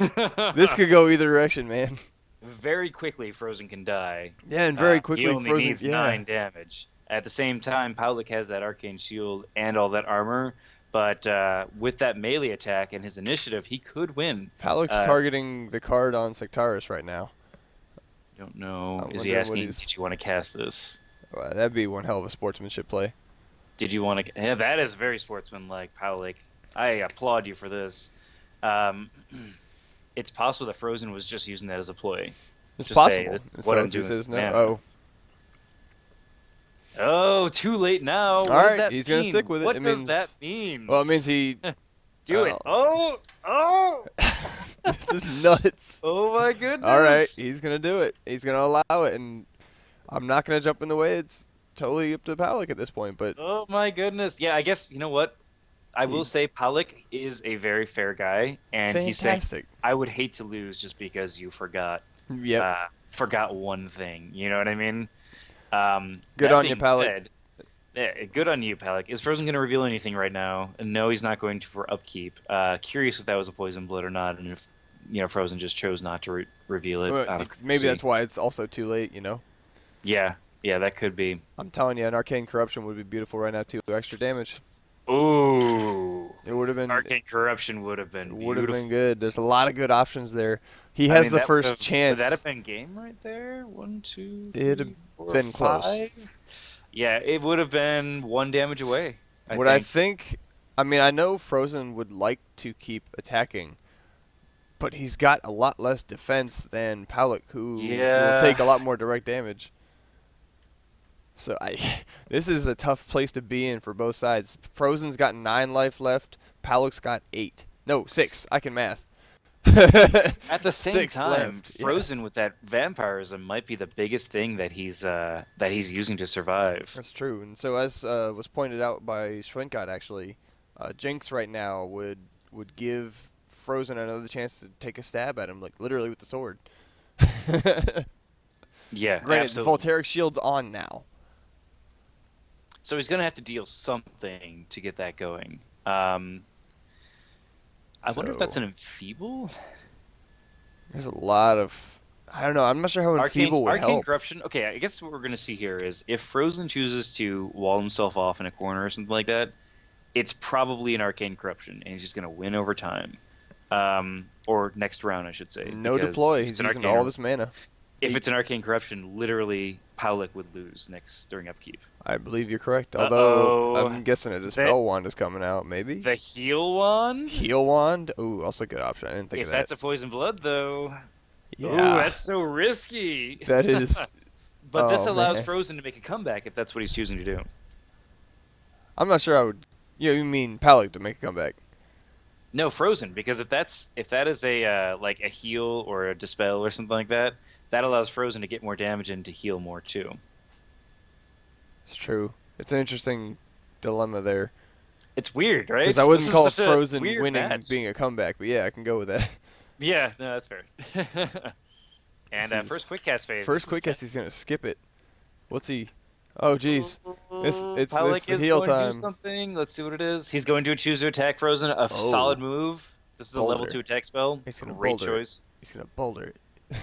This could go either direction, man. Very quickly, Frozen can die. Yeah, and very quickly, he only Frozen. needs Yeah. 9 damage. At the same time, Powlich has that arcane shield and all that armor, but with that melee attack and his initiative, he could win. Powlich's targeting the card on Sectaris right now. Don't know. I Is he wonder asking, what he's- did you want to cast this? Well, that'd be one hell of a sportsmanship play. Did you want to? Yeah, that is very sportsmanlike, Powlich. I applaud you for this. It's possible that Frozen was just using that as a ploy. It's Just possible. say, this is So what I'm if he doing. says no, Yeah. oh, Oh, too late now. What All does right, that he's mean? gonna stick with it. What It does means- that mean? well, it means he. Do it. Oh! This is nuts. Oh my goodness! All right, he's gonna do it. He's gonna allow it, and I'm not gonna jump in the way. It's totally up to Powlich at this point. But Oh my goodness! Yeah, I guess you know what. I will say Powlich is a very fair guy, and he's saying, fantastic. "I would hate to lose just because you forgot Yep. one thing." You know what I mean? Good that on you, being Powlich. said, yeah, good on you, Powlich. Is Frozen going to reveal anything right now? And no, he's not going to for upkeep. Curious if that was a poison blood or not, and if Frozen just chose not to reveal it Well, out of maybe courtesy. that's why it's also too late. Yeah, that could be. I'm telling you, an Arcane Corruption would be beautiful right now too. Extra damage. Ooh, It would have been. Arcane Corruption would have been beautiful. good. There's a lot of good options there. He I has mean, the that first would've- chance. Would that have been game right there? 1, 2, It'd 3, have 4, been close. 5? Yeah, it would have been 1 damage away. I think, I mean, I know Frozen would like to keep attacking, but he's got a lot less defense than Powlich, who will take a lot more direct damage. So this is a tough place to be in for both sides. Frozen's got 9 life left. Powlich's got 8. No, 6. I can math. At the same 6 time, left. Yeah. Frozen with that vampirism might be the biggest thing that he's using to survive. That's true. And so as was pointed out by Schwenkott, actually, Jinx right now would give Frozen another chance to take a stab at him, like literally with the sword. Yeah, Granted, absolutely. Voltaic Shield's on now. So he's gonna have to deal something to get that going. I wonder if that's an enfeeble. There's a lot of, I don't know. I'm not sure how enfeeble would Arcane help. Corruption. Okay, I guess what we're gonna see here is if Frozen chooses to wall himself off in a corner or something like that, it's probably an Arcane Corruption, and he's just gonna win over time, or next round, I should say. No because deploy. if He's it's an using Arcane- all of his mana. If it's an Arcane Corruption, literally Powlich would lose during upkeep. I believe you're correct. Although Uh-oh. I'm guessing a Dispel Wand is coming out, maybe. The Heal Wand. Heal Wand. Ooh, also a good option. I didn't think If of that. that's a Poison Blood, though. Yeah. Ooh, that's so risky. That is. But this Oh, allows man. Frozen to make a comeback if that's what he's choosing to do. I'm not sure I would. You mean Powlich to make a comeback? No, Frozen, because if that is a like a heal or a dispel or something like that, that allows Frozen to get more damage and to heal more too. It's true. It's an interesting dilemma there. It's weird, right? Because I wouldn't This is call such a Frozen weird winning match. being a comeback, but yeah, I can go with that. Yeah, no, that's fair. And This is- first quick cast phase. First quick cast, he's gonna skip it. What's he? Oh, jeez. It's Powlich the is heal going to time. do something. Let's see what it is. He's going to choose to attack Frozen. A Oh. solid move. This is a level Boulder. 2 attack spell. He's gonna Great boulder it. choice. He's gonna boulder it.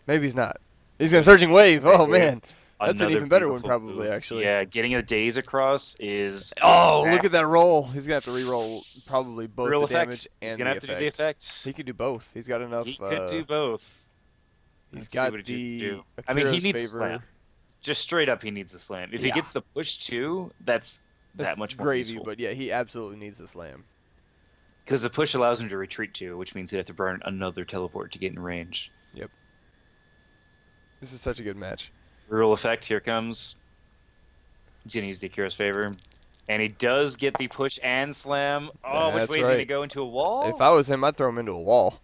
Maybe he's not. He's gonna Surging Wave. Oh man, that's an Another even better one beautiful probably move. actually. Yeah, getting a daze across is. Oh, look at that roll. He's gonna have to re-roll probably both Real the effects. damage and He's gonna the have to effect. do the effect. He could do both. He's got enough. He could do both. He's Let's see got what he chooses to the do. I mean, he Akira's needs to favor. slam. just straight up, he needs a slam. If he gets the push too, that's that much more gravy. useful. But yeah, he absolutely needs the slam. Because the push allows him to retreat too, which means he'd have to burn another teleport to get in range. Yep. This is such a good match. Reroll effect, here comes. Ginny's Akira's favor. And he does get the push and slam. Oh, which way is he going to go? Into a wall? If I was him, I'd throw him into a wall.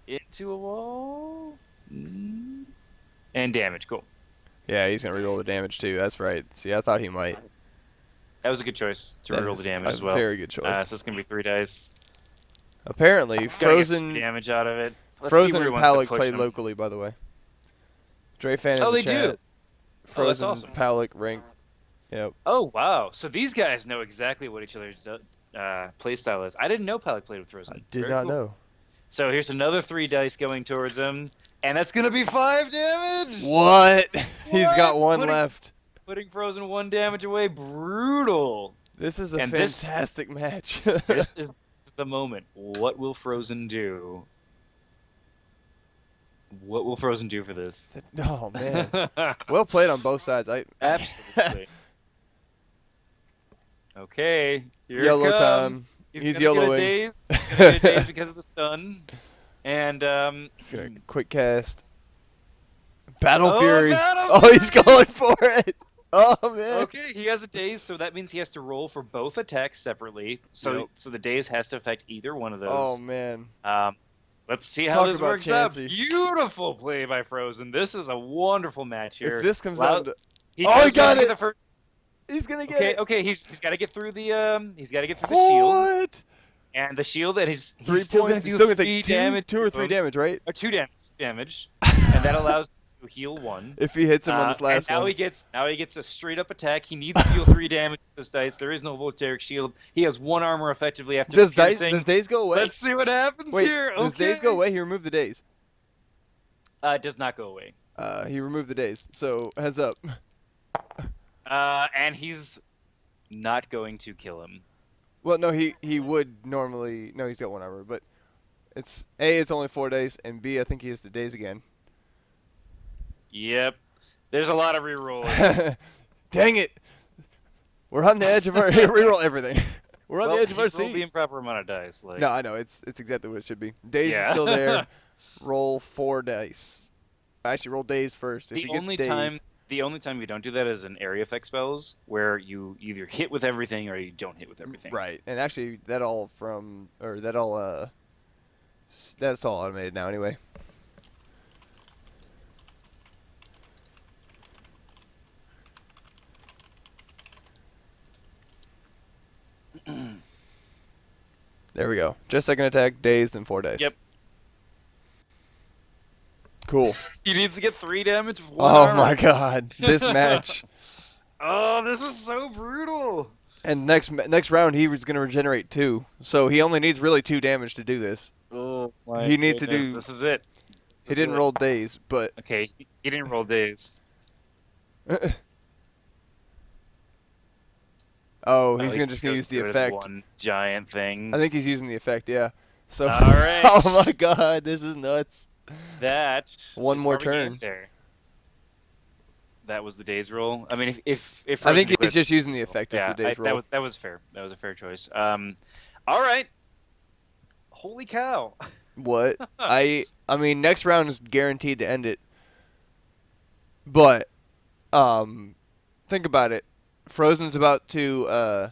Into a wall? And damage, cool. Yeah, he's going to reroll the damage too. That's right. See, I thought he might. That was a good choice to reroll the damage as well. Very good choice. So it's going to be 3 dice. Apparently, Frozen... damage out of it. Frozen and Powlich play locally, by the way. Dre fan in the chat. Do? Frozen, that's awesome. Powlich, rank. Yep. Oh, wow. So these guys know exactly what each other's playstyle is. I didn't know Powlich played with Frozen. I did not know. So here's another 3 dice going towards him. And that's going to be 5 damage! What? He's got 1 left. Putting Frozen 1 damage away. Brutal. This is a fantastic match. This is the moment. What will Frozen do? What will Frozen do for this? Oh, man. Well played on both sides. Absolutely. Okay. Here Yellow it comes. time. He's yellowing. He's going to get a daze because of the stun. And, quick cast. Battle Fury. He's going for it. Oh, man. Okay, he has a daze, so that means he has to roll for both attacks separately. So the daze has to affect either one of those. Oh, man. Let's see how this works out. Beautiful play by Frozen. This is a wonderful match here. If this comes out to... he got it! He's gonna get it. Okay, he's got to get through the shield. What? And the shield that he's 3 still points. going to do He's 3 damage. 2 or 3 damage, right? Or 2 damage. And that allows him to heal 1. If he hits him on this last and now one. he gets a straight up attack. He needs to deal 3 damage with this dice. There is no voltaic shield. He has 1 armor effectively after does piercing. Does daze go away? Let's see what happens here. Okay. Does daze go away? He removed the daze. It does not go away. He removed the daze. So heads up. And he's not going to kill him. Well, no, he would normally. No, he's got 1 armor, but it's A, it's only 4 days, and B, I think he has the daze again. Yep. There's a lot of rerolling. Dang it! We're on the edge of our reroll everything. We're on the edge of our seat. Roll the improper amount of dice. No, I know it's exactly what it should be. Daze is still there. Roll 4 dice. Actually, roll daze first. If The only time you don't do that is in area effect spells, where you either hit with everything or you don't hit with everything. Right, and actually that's all automated now anyway. There we go. Just second attack, dazed, and 4 dice. Yep. Cool. He needs to get 3 damage with 1 Oh armor. my god, this match. Oh, this is so brutal. And next round he was gonna regenerate 2, so he only needs really 2 damage to do this. Oh my He needs to do. This is it. He didn't roll daze, but. Okay, he didn't roll daze. Oh, he's just gonna use the effect. One giant thing. I think he's using the effect, yeah. So. All right. Oh my god, this is nuts. That. One more turn. There. That was the daze roll. I mean, if I think he's just using the effect as the daze roll. That was fair. That was a fair choice. All right. Holy cow. What? I mean, next round is guaranteed to end it. But, think about it. Frozen's about to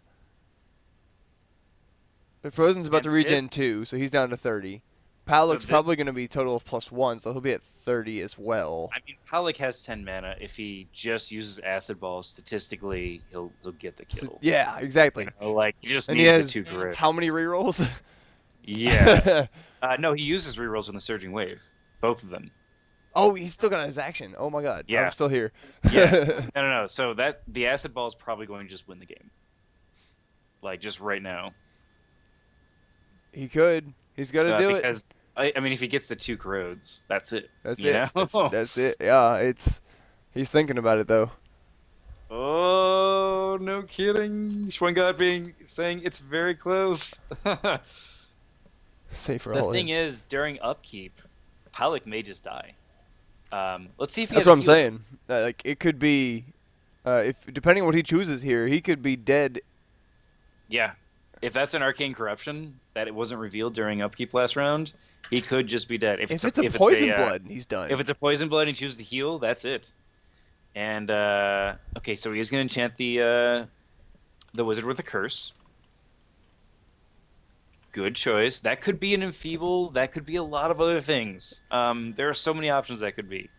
regen 2, so he's down to 30. Powlich's probably going to be total of +1, so he'll be at 30 as well. I mean, Powlich has 10 mana. If he just uses Acid Ball, statistically, he'll get the kill. Yeah, exactly. You know, like, he just needs the 2 grids. How many rerolls? Yeah. No, he uses rerolls in the Surging Wave. Both of them. Oh, he's still got his action. Oh my god. Yeah. I'm still here. Yeah. No. So the Acid Ball is probably going to just win the game. Like, just right now. He could. He's got to do it. Because, I mean, if he gets the 2 corrodes, that's it. That's it. That's it. Yeah, he's thinking about it, though. Oh, no kidding. Schwengard saying it's very close. Safe for the all thing is, during upkeep, Powlich may just die. Let's see if he That's has what I'm saying. Like, it could be If depending on what he chooses here, he could be dead. Yeah. If that's an arcane corruption that it wasn't revealed during upkeep last round, he could just be dead. If it's a poison blood, he's done. if it's a poison blood and he chooses to heal, that's it. And okay, so he is going to enchant the wizard with a curse. Good choice. That could be an enfeeble. That could be a lot of other things. There are so many options that could be.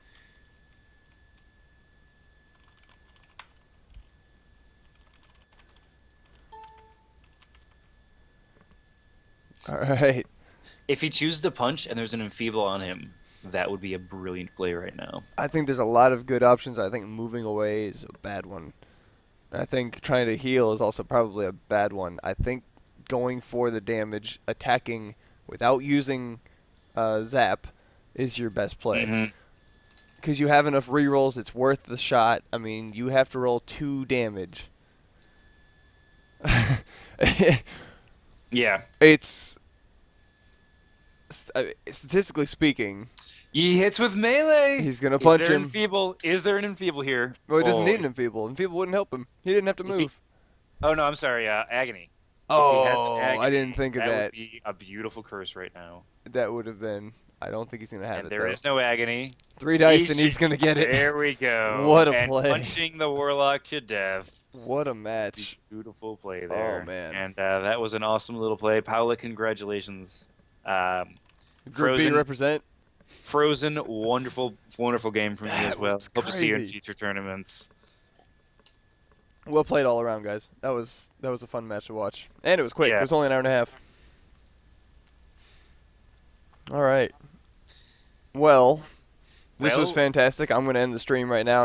All right. If he chooses to punch and there's an enfeeble on him, that would be a brilliant play right now. I think there's a lot of good options. I think moving away is a bad one. I think trying to heal is also probably a bad one. I think going for the damage, attacking without using zap is your best play. Hmm. Because you have enough rerolls, it's worth the shot. I mean, you have to roll 2 damage. Yeah. It's statistically speaking, He hits with melee. he's gonna punch him. Enfeeble? Is there an enfeeble here? Well, he doesn't Oh, need an enfeeble. Enfeeble wouldn't help him. He didn't have to if he- move. Oh no, I'm sorry. Agony. If he has Oh, I agony, didn't think of that that. would be a beautiful curse right now. That would have been. I don't think he's gonna have And it there though. is no agony. 3 dice and he's gonna get it. There we go. What a and play. Punching the warlock to death. What a match. Beautiful play there. Oh man. And that was an awesome little play. Powlich, congratulations. Group B Frozen, represent. Frozen, wonderful, wonderful game from you as well. was Hope to see you in crazy. future tournaments. Well played all around, guys. That was a fun match to watch, and it was quick. Yeah. It was only an hour and a half. All right. Well, this was Well- fantastic. I'm gonna end the stream right now.